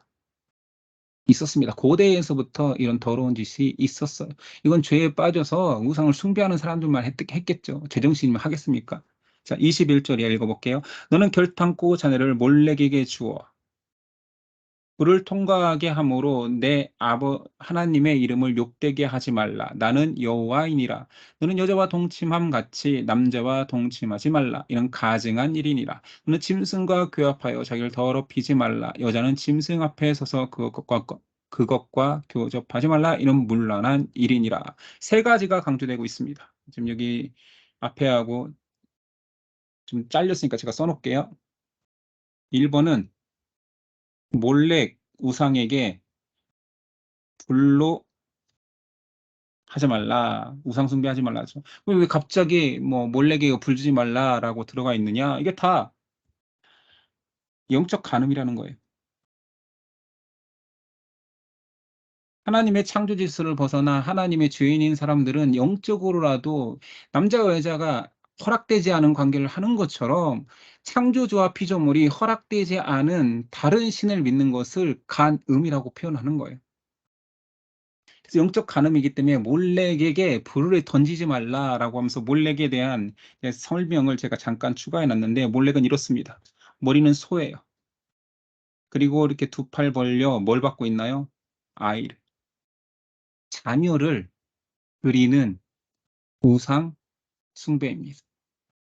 있었습니다. 고대에서부터 이런 더러운 짓이 있었어요. 이건 죄에 빠져서 우상을 숭배하는 사람들만 했겠죠. 제정신이면 하겠습니까? 자, 21절에 읽어볼게요. 너는 결탄코 자네를 몰래에게 주어 불을 통과하게 함으로 내 하나님의 이름을 욕되게 하지 말라. 나는 여호와이니라. 너는 여자와 동침함 같이 남자와 동침하지 말라. 이는 가증한 일이니라. 너는 짐승과 교합하여 자기를 더럽히지 말라. 여자는 짐승 앞에 서서 그것과 교접하지 말라. 이는 문란한 일이니라. 세 가지가 강조되고 있습니다. 지금 여기 앞에 하고 좀 잘렸으니까 제가 써놓을게요. 1번은 몰래 우상에게 불로 하지 말라. 우상 숭배하지 말라죠. 왜 갑자기 뭐 몰래게 불 주지 말라라고 들어가 있느냐? 이게 다 영적 간음이라는 거예요. 하나님의 창조 질서를 벗어나 하나님의 죄인인 사람들은 영적으로라도 남자와 여자가 허락되지 않은 관계를 하는 것처럼 창조주와 피조물이 허락되지 않은 다른 신을 믿는 것을 간음이라고 표현하는 거예요. 그래서 영적 간음이기 때문에 몰렉에게 불을 던지지 말라라고 하면서 몰렉에 대한 설명을 제가 잠깐 추가해 놨는데, 몰렉은 이렇습니다. 머리는 소예요. 그리고 이렇게 두 팔 벌려 뭘 받고 있나요? 아이를. 자녀를 드리는 우상 숭배입니다.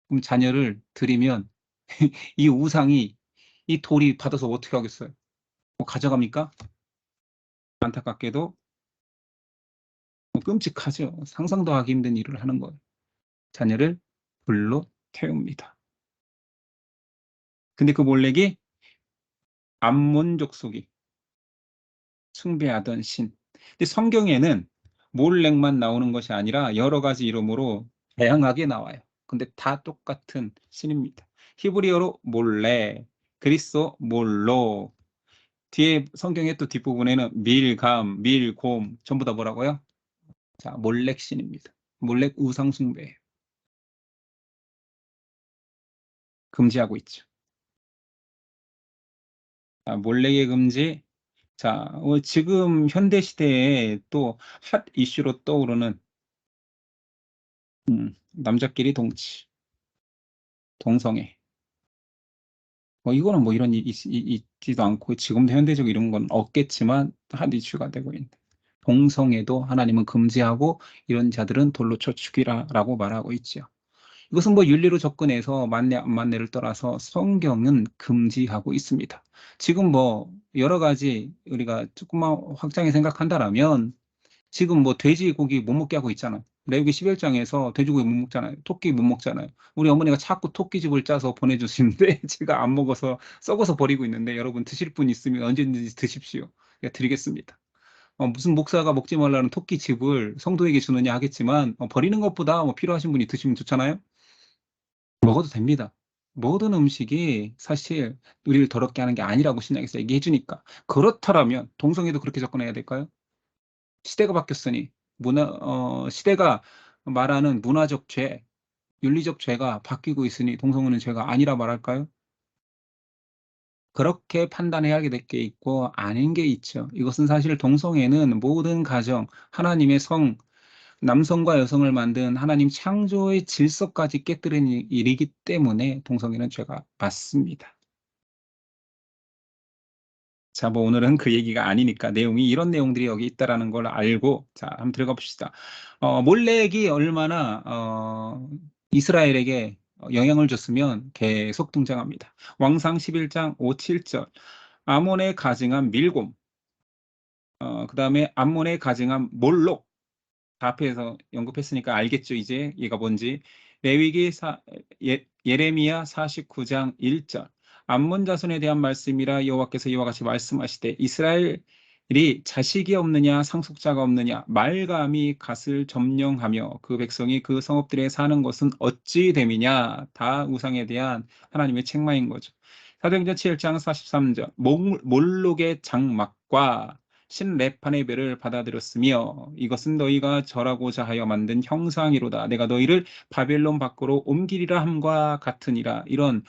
그럼 자녀를 드리면 이 우상이 이 돌이 받아서 어떻게 하겠어요? 뭐 가져갑니까? 안타깝게도 끔찍하죠. 상상도 하기 힘든 일을 하는 거예요. 자녀를 불로 태웁니다. 근데 그 몰렉이 암몬 족속이 숭배하던 신. 근데 성경에는 몰렉만 나오는 것이 아니라 여러 가지 이름으로 다양하게 나와요. 근데 다 똑같은 신입니다. 히브리어로 몰레, 그리스어 몰로, 뒤에 성경의 또 뒷부분에는 밀감, 밀곰 전부 다 뭐라고요? 자, 몰렉 신입니다. 몰렉 우상 숭배 금지하고 있죠. 몰렉의 금지. 자, 지금 현대 시대에 또 핫 이슈로 떠오르는 남자끼리 동성애. 이거는 뭐 이런 일이 있지도 않고 지금도 현대적 이런 건 없겠지만 핫 이슈가 되고 있는. 동성애도 하나님은 금지하고 이런 자들은 돌로 쳐 죽이라라고 말하고 있죠. 이것은 뭐 윤리로 접근해서 맞네 안 맞네를 떠나서 성경은 금지하고 있습니다. 지금 뭐 여러 가지 우리가 조금만 확장해 생각한다라면 지금 뭐 돼지고기 못 먹게 하고 있잖아. 레위기 11장에서 돼지고기 못 먹잖아요. 토끼 못 먹잖아요. 우리 어머니가 자꾸 토끼즙을 짜서 보내주시는데 제가 안 먹어서 썩어서 버리고 있는데 여러분 드실 분 있으면 언제든지 드십시오. 제가 드리겠습니다. 무슨 목사가 먹지 말라는 토끼즙을 성도에게 주느냐 하겠지만 버리는 것보다 필요하신 분이 드시면 좋잖아요. 먹어도 됩니다. 모든 음식이 사실 우리를 더럽게 하는 게 아니라고 신약에서 얘기해 주니까. 그렇다면 동성애도 그렇게 접근해야 될까요? 시대가 바뀌었으니 시대가 말하는 문화적 죄, 윤리적 죄가 바뀌고 있으니 동성애는 죄가 아니라 말할까요? 그렇게 판단해야 될 게 있고 아닌 게 있죠. 이것은 사실 동성애는 모든 가정, 하나님의 남성과 여성을 만든 하나님 창조의 질서까지 깨뜨리는 일이기 때문에 동성애는 죄가 맞습니다. 자, 오늘은 그 얘기가 아니니까 내용이 이런 내용들이 여기 있다라는 걸 알고, 자, 한번 들어가 봅시다. 몰렉이 얼마나, 이스라엘에게 영향을 줬으면 계속 등장합니다. 왕상 11장 5, 7절. 아몬에 가증한 밀곰, 그 다음에 암몬에 가증한 몰록, 다 앞에서 언급했으니까 알겠죠, 이제 얘가 뭔지. 레위기 예레미야 49장 1절. 암몬 자손에 대한 말씀이라 여호와께서 이와 같이 말씀하시되 이스라엘이 자식이 없느냐 상속자가 없느냐 말감이 갓을 점령하며 그 백성이 그 성읍들에 사는 것은 어찌 됨이냐. 다 우상에 대한 하나님의 책망인 거죠. 사도행전 7장 43절. 몰록의 장막과 신레판의 배를 받아들였으며 이것은 너희가 절하고자 하여 만든 형상이로다. 내가 너희를 바벨론 밖으로 옮기리라 함과 같으니라. 이런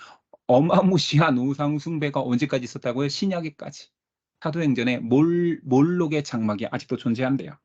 어마무시한 우상 숭배가 언제까지 있었다고요? 신약에까지. 사도행전에 몰록의 장막이 아직도 존재한대요.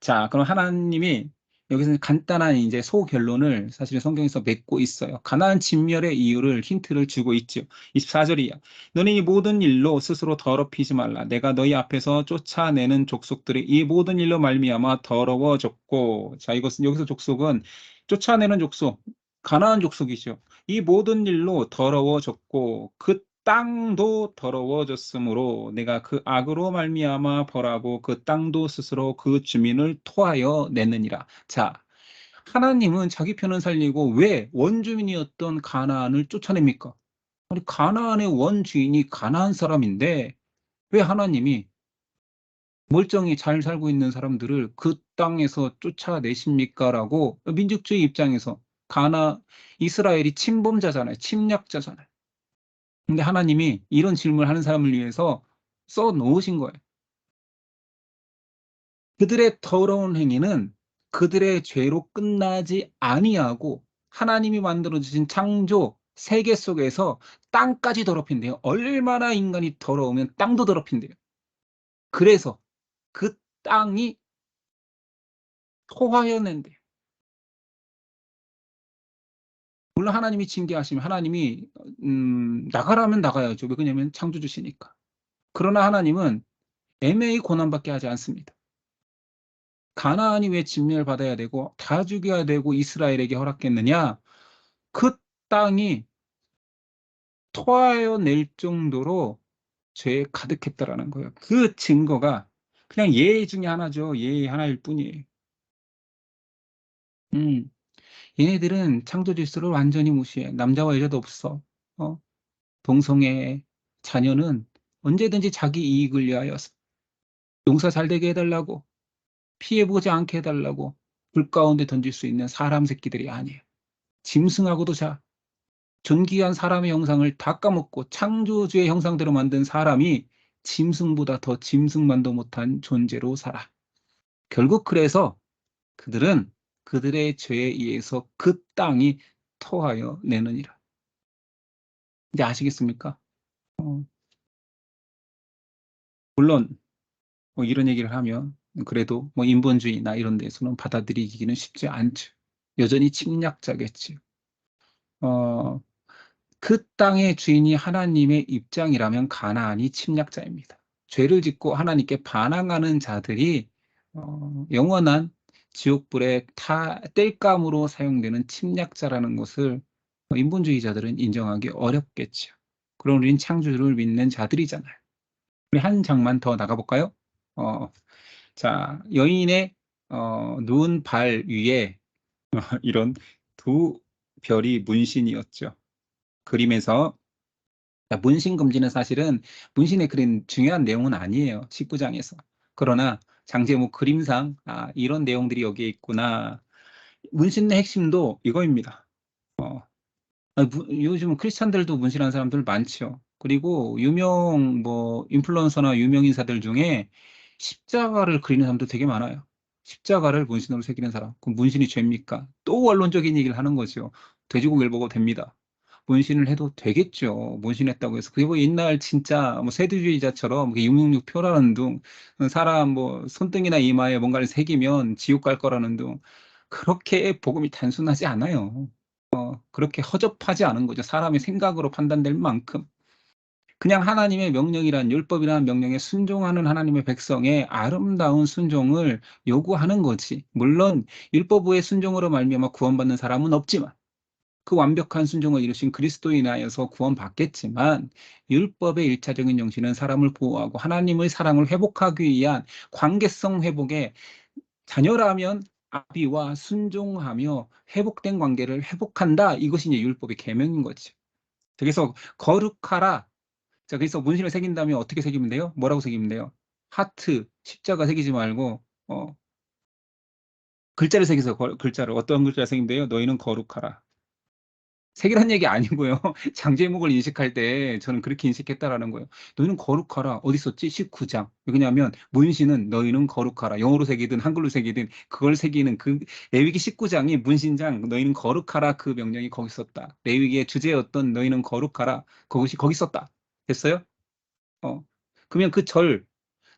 자, 그럼 하나님이 여기서 간단한 이제 소결론을 사실 성경에서 맺고 있어요. 가나안 진멸의 이유를 힌트를 주고 있죠. 24절이야. 너는 이 모든 일로 스스로 더럽히지 말라. 내가 너희 앞에서 쫓아내는 족속들이 이 모든 일로 말미암아 더러워졌고, 자, 이것은 여기서 족속은 쫓아내는 족속, 가나안 족속이죠. 이 모든 일로 더러워졌고 그 땅도 더러워졌으므로 내가 그 악으로 말미암아 벌하고 그 땅도 스스로 그 주민을 토하여 내느니라. 자, 하나님은 자기 편은 살리고 왜 원주민이었던 가나안을 쫓아냅니까? 아니, 가나안의 원주인이 가나안 사람인데 왜 하나님이 멀쩡히 잘 살고 있는 사람들을 그 땅에서 쫓아내십니까? 라고 민족주의 입장에서 이스라엘이 침범자잖아요. 침략자잖아요. 근데 하나님이 이런 질문을 하는 사람을 위해서 써 놓으신 거예요. 그들의 더러운 행위는 그들의 죄로 끝나지 아니하고 하나님이 만들어 주신 창조 세계 속에서 땅까지 더럽힌대요. 얼마나 인간이 더러우면 땅도 더럽힌대요. 그래서 그 땅이 토하여낸대요. 물론 하나님이 징계하시면 하나님이 나가라면 나가야죠. 왜냐하면 창조주시니까. 그러나 하나님은 애매히 고난받게 하지 않습니다. 가나안이 왜 진멸받아야 되고 다 죽여야 되고 이스라엘에게 허락했느냐? 그 땅이 토하여 낼 정도로 죄에 가득했다라는 거예요. 그 증거가 그냥 예 중에 하나죠. 예 하나일 뿐이에요. 음, 얘네들은 창조 질서를 완전히 무시해. 남자와 여자도 없어. 동성애 자녀는 언제든지 자기 이익을 위하여서 용사 잘 되게 해달라고 피해보지 않게 해달라고 불 가운데 던질 수 있는 사람 새끼들이 아니에요. 짐승하고도 존귀한 사람의 형상을 다 까먹고 창조주의 형상대로 만든 사람이 짐승보다 더 짐승만도 못한 존재로 살아. 결국 그래서 그들은 그들의 죄에 의해서 그 땅이 토하여 내느니라. 이제 아시겠습니까? 어, 물론 이런 얘기를 하면 그래도 인본주의나 이런 데서는 받아들이기는 쉽지 않죠. 여전히 침략자겠지. 어, 그 땅의 주인이 하나님의 입장이라면 가나안이 침략자입니다. 죄를 짓고 하나님께 반항하는 자들이 영원한 지옥불의 땔감으로 사용되는 침략자라는 것을 인본주의자들은 인정하기 어렵겠죠. 그럼 우리는 창조주를 믿는 자들이잖아요. 우리 한 장만 더 나가볼까요? 자, 여인의 눈, 발 위에 이런 두 별이 문신이었죠. 그림에서 문신 금지는 사실은 문신에 그린 중요한 내용은 아니에요. 19장에서. 그러나 장제목 그림상 이런 내용들이 여기에 있구나. 문신의 핵심도 이거입니다. 요즘 크리스찬들도 문신하는 사람들 많죠. 그리고 인플루언서나 유명 인사들 중에 십자가를 그리는 사람도 되게 많아요. 십자가를 문신으로 새기는 사람. 그럼 문신이 죄입니까? 또 원론적인 얘기를 하는 거죠. 돼지고기를 먹어도 됩니다. 문신을 해도 되겠죠. 문신했다고 해서. 그게 뭐 옛날 진짜 뭐 세두주의자처럼 666표라는 둥, 사람 뭐 손등이나 이마에 뭔가를 새기면 지옥 갈 거라는 둥. 그렇게 복음이 단순하지 않아요. 그렇게 허접하지 않은 거죠. 사람의 생각으로 판단될 만큼. 그냥 하나님의 명령이란 율법이라는 명령에 순종하는 하나님의 백성의 아름다운 순종을 요구하는 거지. 물론 율법의 순종으로 말미암아 구원받는 사람은 없지만 그 완벽한 순종을 이루신 그리스도인하여서 구원받겠지만 율법의 일차적인 정신은 사람을 보호하고 하나님의 사랑을 회복하기 위한 관계성 회복에 자녀라면 아비와 순종하며 회복된 관계를 회복한다. 이것이 이제 율법의 계명인 거죠. 그래서 거룩하라. 자, 그래서 문신을 새긴다면 어떻게 새기면 돼요? 뭐라고 새기면 돼요? 하트, 십자가 새기지 말고 글자를 새겨서 글자를 어떤 글자를 새기면 돼요? 너희는 거룩하라. 색이란 얘기 아니고요. 장제목을 인식할 때 저는 그렇게 인식했다라는 거예요. 너희는 거룩하라. 어디 있었지? 19장. 왜냐하면 문신은 너희는 거룩하라. 영어로 새기든 한글로 새기든 그걸 새기는 그 레위기 19장이 문신장 너희는 거룩하라 그 명령이 거기 있었다. 레위기의 주제였던 너희는 거룩하라. 그것이 거기 있었다. 됐어요? 어. 그러면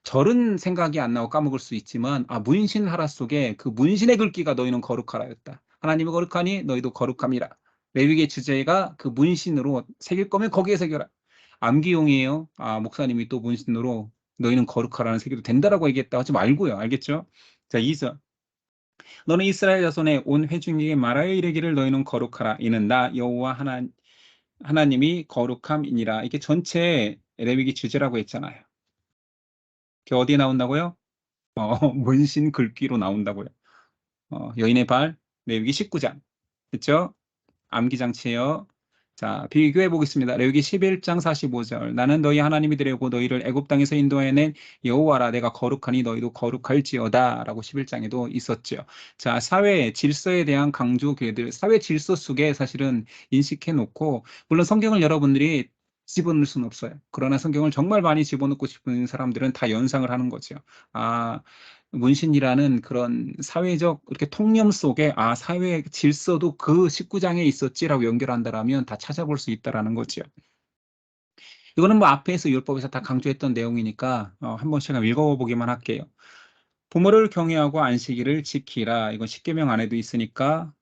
절은 생각이 안 나고 까먹을 수 있지만 문신하라 속에 그 문신의 글귀가 너희는 거룩하라였다. 하나님이 거룩하니 너희도 거룩함이라. 레위기의 주제가 그 문신으로 새길 거면 거기에 새겨라. 암기용이에요. 목사님이 또 문신으로 너희는 거룩하라는 새겨도 된다라고 얘기했다 하지 말고요. 알겠죠? 자, 2절. 너는 이스라엘 자손의 온 회중에게 말하여 이르기를 너희는 거룩하라. 이는 나 여호와 하나님이 거룩함이니라. 이게 전체 레위기 주제라고 했잖아요. 그게 어디에 나온다고요? 문신 글귀로 나온다고요. 여인의 발, 레위기 19장. 그렇죠? 암기장치예요. 자, 비교해 보겠습니다. 레위기 11장 45절. 나는 너희 하나님이 되려고 너희를 애굽 땅에서 인도해낸 여호와라. 내가 거룩하니 너희도 거룩할지어다. 라고 11장에도 있었죠. 자, 사회 질서에 대한 강조 교회들, 사회 질서 속에 사실은 인식해 놓고, 물론 성경을 여러분들이 집어넣을 수는 없어요. 그러나 성경을 정말 많이 집어넣고 싶은 사람들은 다 연상을 하는 거죠. 문신이라는 그런 사회적 이렇게 통념 속에 사회 질서도 그 19장에 있었지라고 연결한다라면 다 찾아볼 수 있다라는 거죠. 이거는 뭐 앞에서 율법에서 다 강조했던 내용이니까 한 번씩 읽어보기만 할게요. 부모를 경외하고 안식일을 지키라. 이건 십계명 안에도 있으니까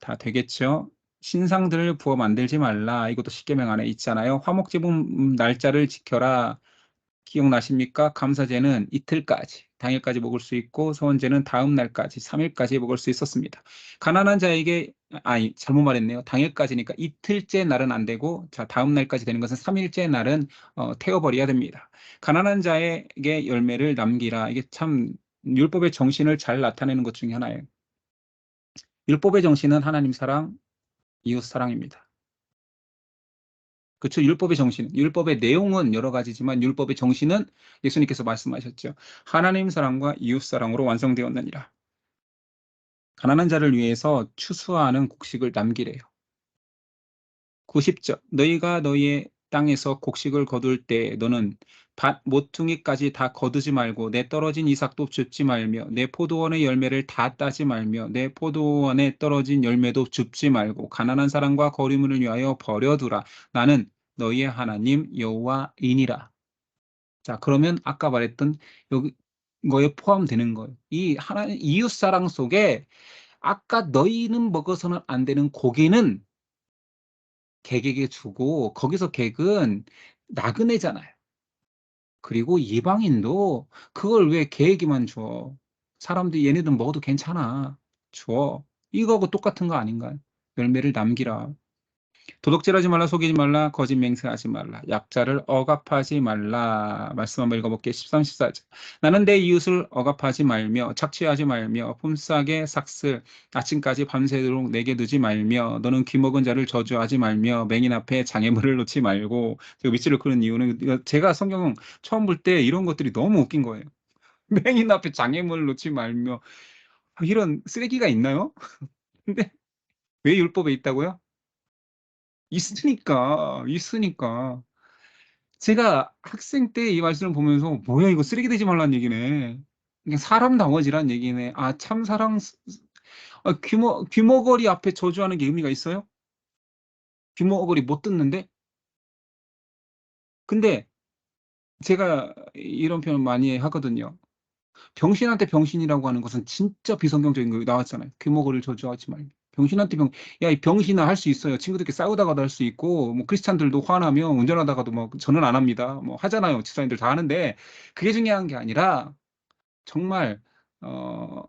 다 되겠죠. 신상들을 부어 만들지 말라. 이것도 십계명 안에 있잖아요. 화목제물 날짜를 지켜라. 기억나십니까? 감사제는 이틀까지, 당일까지 먹을 수 있고 소원제는 다음 날까지, 3일까지 먹을 수 있었습니다. 가난한 자에게, 잘못 말했네요. 당일까지니까 이틀째 날은 안 되고, 자, 다음 날까지 되는 것은 3일째 날은 태워버려야 됩니다. 가난한 자에게 열매를 남기라. 이게 참 율법의 정신을 잘 나타내는 것 중에 하나예요. 율법의 정신은 하나님 사랑, 이웃 사랑입니다. 그렇죠. 율법의 내용은 여러 가지지만 율법의 정신은 예수님께서 말씀하셨죠. 하나님 사랑과 이웃 사랑으로 완성되었느니라. 가난한 자를 위해서 추수하는 곡식을 남기래요. 90절. 너희가 너희의 땅에서 곡식을 거둘 때 너는 밭 모퉁이까지 다 거두지 말고 내 떨어진 이삭도 줍지 말며 내 포도원의 열매를 다 따지 말며 내 포도원에 떨어진 열매도 줍지 말고 가난한 사람과 거리물을 위하여 버려두라. 나는 너희의 하나님 여호와이니라. 자, 그러면 아까 말했던 여기 거에 포함되는 거예요. 이 하나님 이웃 사랑 속에 아까 너희는 먹어서는 안 되는 고기는 객에게 주고 거기서 객은 나그네잖아요. 그리고 이방인도 그걸 왜 객에게만 줘? 사람들이 얘네들 먹어도 괜찮아. 줘. 이거하고 똑같은 거 아닌가요? 열매를 남기라. 도둑질하지 말라, 속이지 말라, 거짓 맹세하지 말라, 약자를 억압하지 말라. 말씀 한번 읽어볼게요. 13, 14절. 나는 내 이웃을 억압하지 말며 착취하지 말며 품삯의 삭슬 아침까지 밤새도록 내게 두지 말며 너는 귀먹은 자를 저주하지 말며 맹인 앞에 장애물을 놓지 말고. 제가 밑줄을 그은 이유는 제가 성경 처음 볼 때 이런 것들이 너무 웃긴 거예요. 맹인 앞에 장애물을 놓지 말며 이런 쓰레기가 있나요? 근데 왜 율법에 있다고요? 있으니까. 제가 학생 때 이 말씀을 보면서 '뭐야 이거 쓰레기 되지 말라는 얘기네. 그냥 사람다워지라는 얘기네. 아 참 사랑 귀머거리 앞에 저주하는 게 의미가 있어요? 귀머거리 못 듣는데?' 근데 제가 이런 표현 많이 하거든요. 병신한테 병신이라고 하는 것은 진짜 비성경적인 거 나왔잖아요. 귀머거리를 저주하지 말고. 병신한테 "야 이 병신아." 할 수 있어요. 친구들끼리 싸우다가도 할 수 있고 뭐 크리스찬들도 화나면 운전하다가도 막 저는 안 합니다. 뭐 하잖아요. 집사님들 다 하는데 그게 중요한 게 아니라 정말 어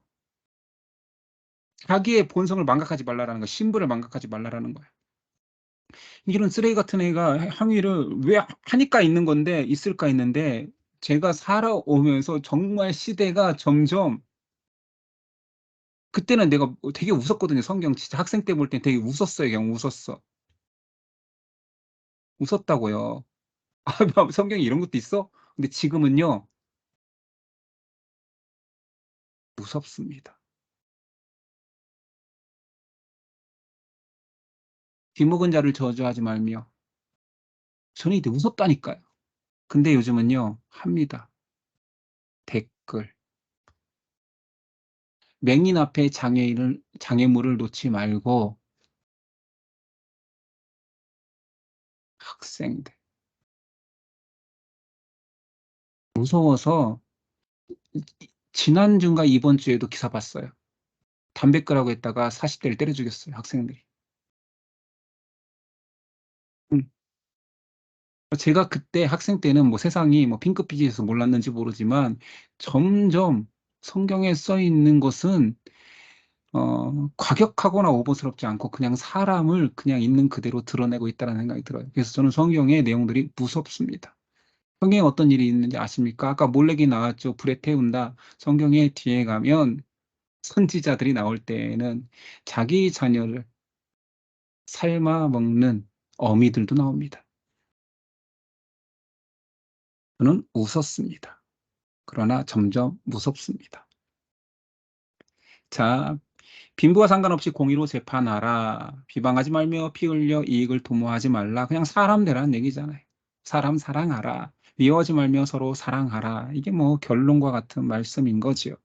자기의 본성을 망각하지 말라라는 거, 신분을 망각하지 말라라는 거예요. 이런 쓰레기 같은 애가 행위를 왜 하니까 있는 건데 있을까 했는데 제가 살아오면서 정말 시대가 점점 그때는 내가 되게 웃었거든요. 성경 진짜 학생 때 볼 땐 되게 웃었어요. 그냥 웃었어. 웃었다고요. 아 막 '성경에 이런 것도 있어?' 근데 지금은요 무섭습니다. 귀먹은 자를 저주하지 말며 저는 이때 웃었다니까요. 근데 요즘은요 합니다. 댓글. 맹인 앞에 장애물을 놓지 말고 학생들 무서워서 지난주인가 이번 주에도 기사 봤어요. 담배 끄라고 했다가 40 대를 때려 죽였어요, 학생들이. 음. 제가 그때 학생 때는 뭐 세상이 뭐 핑크빛이어서 몰랐는지 모르지만 점점 성경에 써 있는 것은 과격하거나 오버스럽지 않고 그냥 사람을 그냥 있는 그대로 드러내고 있다는 생각이 들어요. 그래서 저는 성경의 내용들이 무섭습니다. 성경에 어떤 일이 있는지 아십니까? 아까 몰래기 나왔죠. 불에 태운다. 성경의 뒤에 가면 선지자들이 나올 때에는 자기 자녀를 삶아 먹는 어미들도 나옵니다. 저는 웃었습니다. 그러나 점점 무섭습니다. 자, 빈부와 상관없이 공의로 재판하라. 비방하지 말며 피 흘려 이익을 도모하지 말라. 그냥 사람 되라는 얘기잖아요. 사람 사랑하라. 미워하지 말며 서로 사랑하라. 이게 뭐 결론과 같은 말씀인 거지요.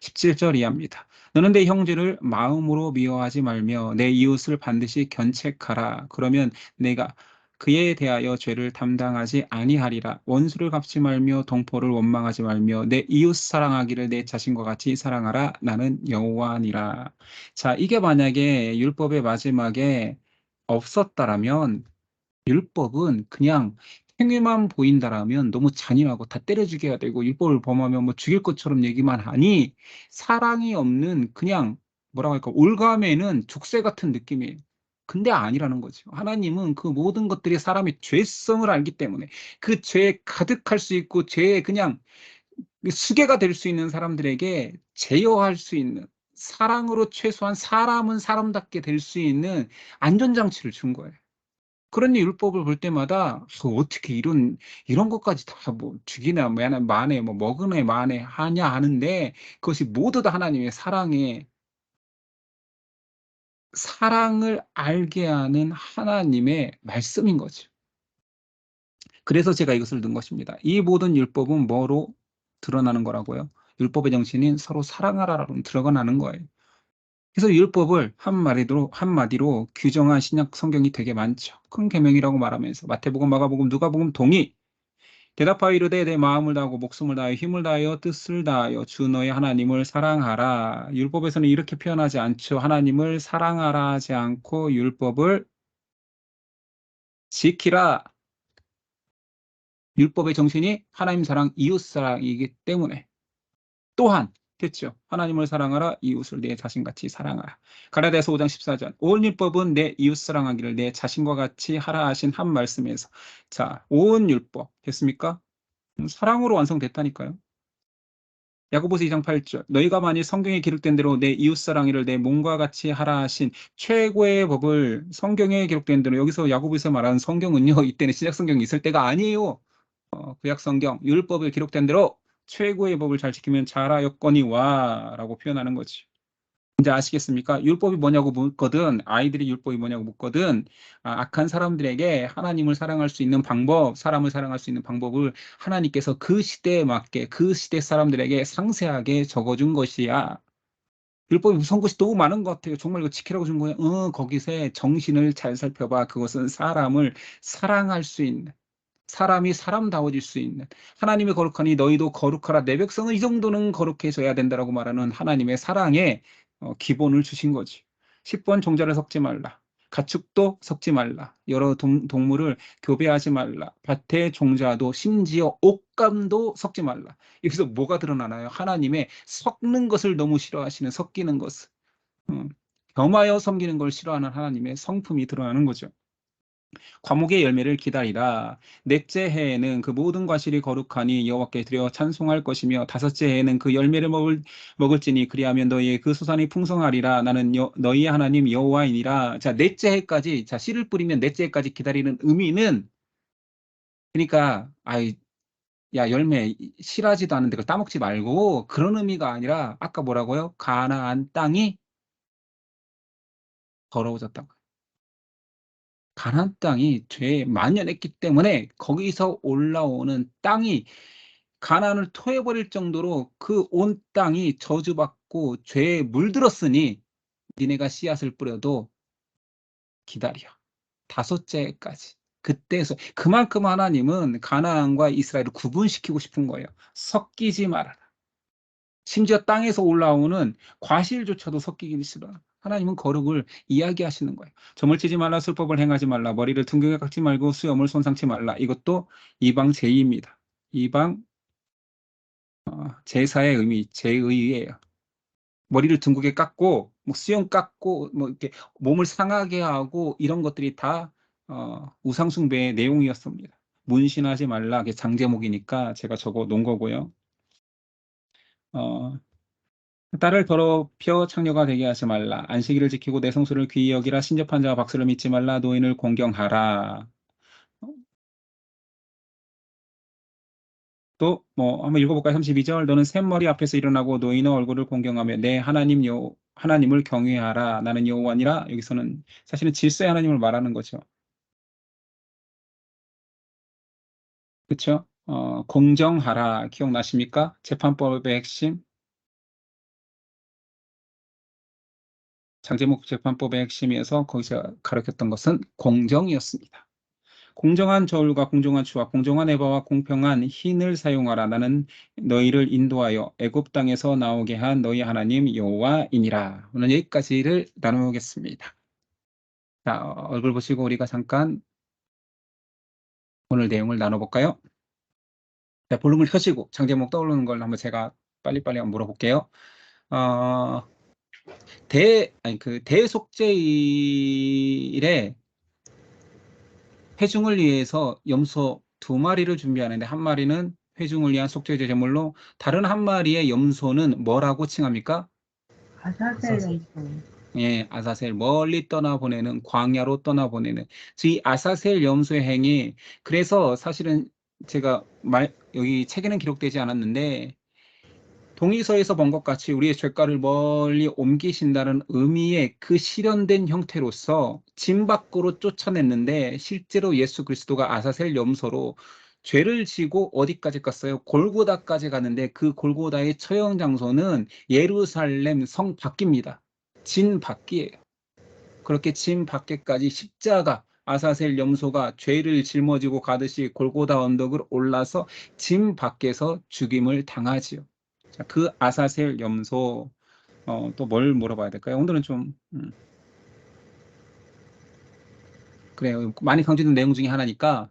17절 이하입니다. 너는 내 형제를 마음으로 미워하지 말며 내 이웃을 반드시 견책하라. 그러면 내가 그에 대하여 죄를 담당하지 아니하리라. 원수를 갚지 말며 동포를 원망하지 말며 내 이웃 사랑하기를 내 자신과 같이 사랑하라. 나는 여호와니라. 자, 이게 만약에 율법의 마지막에 없었다라면 율법은 그냥 행위만 보인다라면 너무 잔인하고 다 때려 죽여야 되고 율법을 범하면 뭐 죽일 것처럼 얘기만 하니 사랑이 없는 그냥 뭐라고 할까 올가매는 족쇄 같은 느낌이에요. 근데 아니라는 거죠. 하나님은 그 모든 것들이 사람의 죄성을 알기 때문에 그 죄에 가득할 수 있고 죄에 그냥 수괴가 될 수 있는 사람들에게 제어할 수 있는 사랑으로 최소한 사람은 사람답게 될 수 있는 안전장치를 준 거예요. 그러니 율법을 볼 때마다 어떻게 이런 것까지 다 뭐 죽이나 마네 뭐 먹으네 마네 하냐 하는데 그것이 모두 다 하나님의 사랑을 알게 하는 하나님의 말씀인 거죠. 그래서 제가 이것을 넣은 것입니다. 이 모든 율법은 뭐로 드러나는 거라고요? 율법의 정신인 서로 사랑하라로 드러나는 거예요. 그래서 율법을 한마디로 규정한 신약 성경이 되게 많죠. 큰 계명이라고 말하면서 마태복음, 마가복음, 누가복음 동의. 대답하여 이르되 내 마음을 다하고 목숨을 다하여 힘을 다하여 뜻을 다하여 주 너의 하나님을 사랑하라. 율법에서는 이렇게 표현하지 않죠. 하나님을 사랑하라 하지 않고 율법을 지키라. 율법의 정신이 하나님 사랑, 이웃 사랑이기 때문에. 또한 됐죠. 하나님을 사랑하라, 이웃을 내 자신같이 사랑하라. 갈라디아서 5장 14절. 온 율법은 내 이웃 사랑하기를 내 자신과 같이 하라 하신 한 말씀에서. 자, 온 율법 됐습니까? 사랑으로 완성됐다니까요. 야고보서 2장 8절. 너희가 만일 성경에 기록된 대로 내 이웃 사랑이를 내 몸과 같이 하라 하신 최고의 법을 성경에 기록된 대로, 여기서 야고보에서 말하는 성경은요, 이때는 신약 성경이 있을 때가 아니에요. 구약 성경 율법에 기록된 대로 최고의 법을 잘 지키면 잘하였거니와 라고 표현하는 거지. 이제 아시겠습니까? 율법이 뭐냐고 묻거든, 아이들이 율법이 뭐냐고 묻거든, 악한 사람들에게 하나님을 사랑할 수 있는 방법, 사람을 사랑할 수 있는 방법을 하나님께서 그 시대에 맞게 그 시대 사람들에게 상세하게 적어준 것이야. 율법이 무서운 것이 너무 많은 것 같아요. 정말 이거 지키라고 준 거야. 거기서 정신을 잘 살펴봐. 그것은 사람을 사랑할 수 있는, 사람이 사람다워질 수 있는, 하나님이 거룩하니 너희도 거룩하라, 내 백성은 이 정도는 거룩해져야 된다라고 말하는 하나님의 사랑의 기본을 주신 거지. 10번 종자를 섞지 말라, 가축도 섞지 말라, 여러 동물을 교배하지 말라, 밭의 종자도 심지어 옥감도 섞지 말라. 여기서 뭐가 드러나나요? 하나님의 섞는 것을 너무 싫어하시는, 섞이는 것을, 겸하여 섬기는 걸 싫어하는 하나님의 성품이 드러나는 거죠. 과목의 열매를 기다리라. 넷째 해에는 그 모든 과실이 거룩하니 여호와께 드려 찬송할 것이며, 다섯째 해에는 그 열매를 먹을지니 그리하면 너희의 그 소산이 풍성하리라. 나는 너희의 하나님 여호와이니라. 자, 넷째 해까지, 자, 씨를 뿌리면 넷째 해까지 기다리는 의미는, 그러니까 야, 열매 실하지도 않은데 그걸 따먹지 말고, 그런 의미가 아니라 아까 뭐라고요? 가나안 땅이 더러워졌다고. 가나안 땅이 죄에 만연했기 때문에 거기서 올라오는 땅이 가나안을 토해버릴 정도로 그 온 땅이 저주받고 죄에 물들었으니 니네가 씨앗을 뿌려도 기다려. 다섯째까지. 그때에서 그만큼 하나님은 가나안과 이스라엘을 구분시키고 싶은 거예요. 섞이지 말아라. 심지어 땅에서 올라오는 과실조차도 섞이기 싫어. 하나님은 거룩을 이야기하시는 거예요. 점을 치지 말라, 술법을 행하지 말라, 머리를 둥글게 깎지 말고 수염을 손상치 말라. 이것도 이방 제의입니다. 이방 제사의 의미, 제의예요. 머리를 둥글게 깎고, 뭐 수염 깎고, 뭐 이렇게 몸을 상하게 하고, 이런 것들이 다 우상 숭배의 내용이었습니다. 문신하지 말라, 그게 장제목이니까 제가 적어 놓은 거고요. 딸을 더럽혀 창녀가 되게 하지 말라. 안식일을 지키고 내 성소를 귀히 여기라. 신접한 자와 박수를 믿지 말라. 노인을 공경하라. 또 뭐 한번 읽어볼까요? 32절. 너는 샘머리 앞에서 일어나고 노인의 얼굴을 공경하며 내 하나님을 경외하라. 나는 여호와니라. 여기서는 사실은 질서의 하나님을 말하는 거죠. 그렇죠? 공정하라. 기억나십니까? 재판법의 핵심, 장제목 재판법의 핵심이어서 거기서 가르쳤던 것은 공정이었습니다. 공정한 저울과 공정한 추와 공정한 에바와 공평한 흰을 사용하라. 나는 너희를 인도하여 애굽 땅에서 나오게 한 너희 하나님 여호와이니라. 오늘 여기까지를 나누겠습니다. 자, 얼굴 보시고 우리가 잠깐 오늘 내용을 나눠볼까요? 자, 볼륨을 켜시고 장제목 떠오르는 걸 한번 제가 빨리빨리 한번 물어볼게요. 대속죄일에 회중을 위해서 염소 2마리를 준비하는데, 한 마리는 회중을 위한 속죄제 제물로, 다른 한 마리의 염소는 뭐라고 칭합니까? 아사셀 염소. 예, 아사셀, 멀리 떠나보내는, 광야로 떠나보내는. 이 아사셀 염소의 행위, 그래서 사실은 제가 여기 책에는 기록되지 않았는데, 동의서에서 본 것 같이 우리의 죄가를 멀리 옮기신다는 의미의 그 실현된 형태로서 진 밖으로 쫓아냈는데, 실제로 예수 그리스도가 아사셀 염소로 죄를 지고 어디까지 갔어요? 골고다까지 갔는데, 그 골고다의 처형 장소는 예루살렘 성 밖입니다. 진 밖이에요. 그렇게 진 밖에까지 십자가, 아사셀 염소가 죄를 짊어지고 가듯이 골고다 언덕을 올라서 진 밖에서 죽임을 당하지요. 자, 그 아사셀 염소, 또 뭘 물어봐야 될까요? 오늘은 좀 그래요. 많이 강조된 내용 중에 하나니까,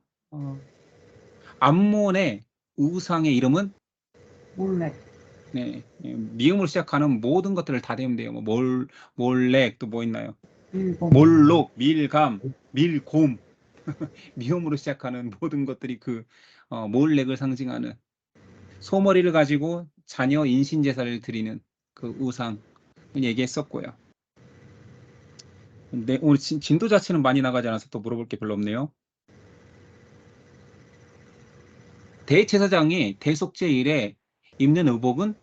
암몬의 우상의 이름은 몰렉. 네, 미음으로 시작하는 모든 것들을 다 대면 돼요. 몰렉, 또 뭐 있나요? 몰록, 밀감, 밀곰. 미음으로 시작하는 모든 것들이 그 몰렉을 상징하는, 소머리를 가지고 자녀 인신 제사를 드리는 그 우상을 얘기했었고요. 네, 오늘 진도 자체는 많이 나가지 않아서 또 물어볼 게 별로 없네요. 대제사장이 대속죄일에 입는 의복은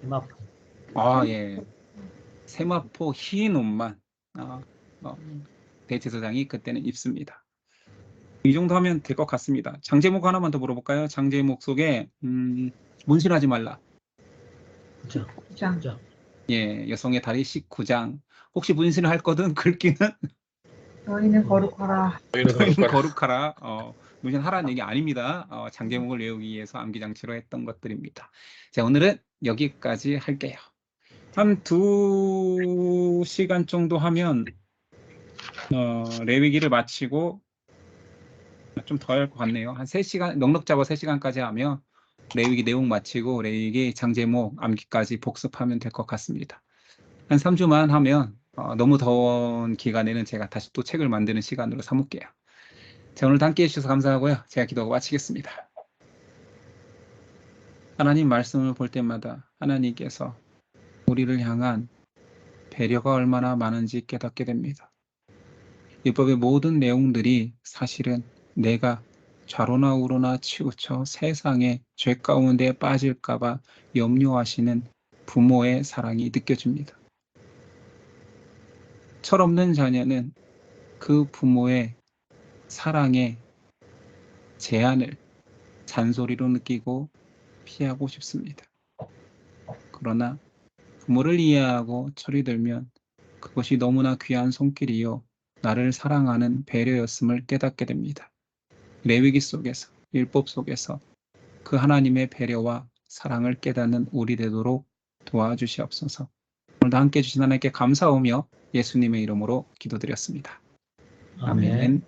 세마포. 예, 세마포 흰 옷만 대제사장이 그때는 입습니다. 이 정도 하면 될 것 같습니다. 장제목 하나만 더 물어볼까요? 장제목 속에 문신하지 말라. 그죠. 장. 그죠. 예, 여성의 다리 19장. 혹시 문신을 할 거든 긁기는 너희는 거룩하라. 너희는 거룩하라. 문신하라는 얘기 아닙니다. 장제목을 외우기 위해서 암기장치로 했던 것들입니다. 자, 오늘은 여기까지 할게요. 한 2시간 정도 하면 레위기를 마치고, 좀 더 할 것 같네요. 한 3시간, 넉넉 잡아 3시간까지 하면 레위기 내용 마치고 레위기 장제목 암기까지 복습하면 될 것 같습니다. 한 3주만 하면 너무 더운 기간에는 제가 다시 또 책을 만드는 시간으로 삼을게요. 자, 오늘도 함께 해주셔서 감사하고요. 제가 기도하고 마치겠습니다. 하나님 말씀을 볼 때마다 하나님께서 우리를 향한 배려가 얼마나 많은지 깨닫게 됩니다. 율법의 모든 내용들이 사실은 내가 좌로나 우로나 치우쳐 세상의 죄 가운데 빠질까봐 염려하시는 부모의 사랑이 느껴집니다. 철없는 자녀는 그 부모의 사랑의 제한을 잔소리로 느끼고 피하고 싶습니다. 그러나 부모를 이해하고 철이 들면 그것이 너무나 귀한 손길이요 나를 사랑하는 배려였음을 깨닫게 됩니다. 레위기 속에서, 율법 속에서 그 하나님의 배려와 사랑을 깨닫는 우리 되도록 도와주시옵소서. 오늘도 함께 해주신 하나님께 감사하며 예수님의 이름으로 기도드렸습니다. 아멘.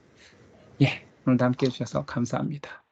예, 오늘도 함께 해주셔서 감사합니다.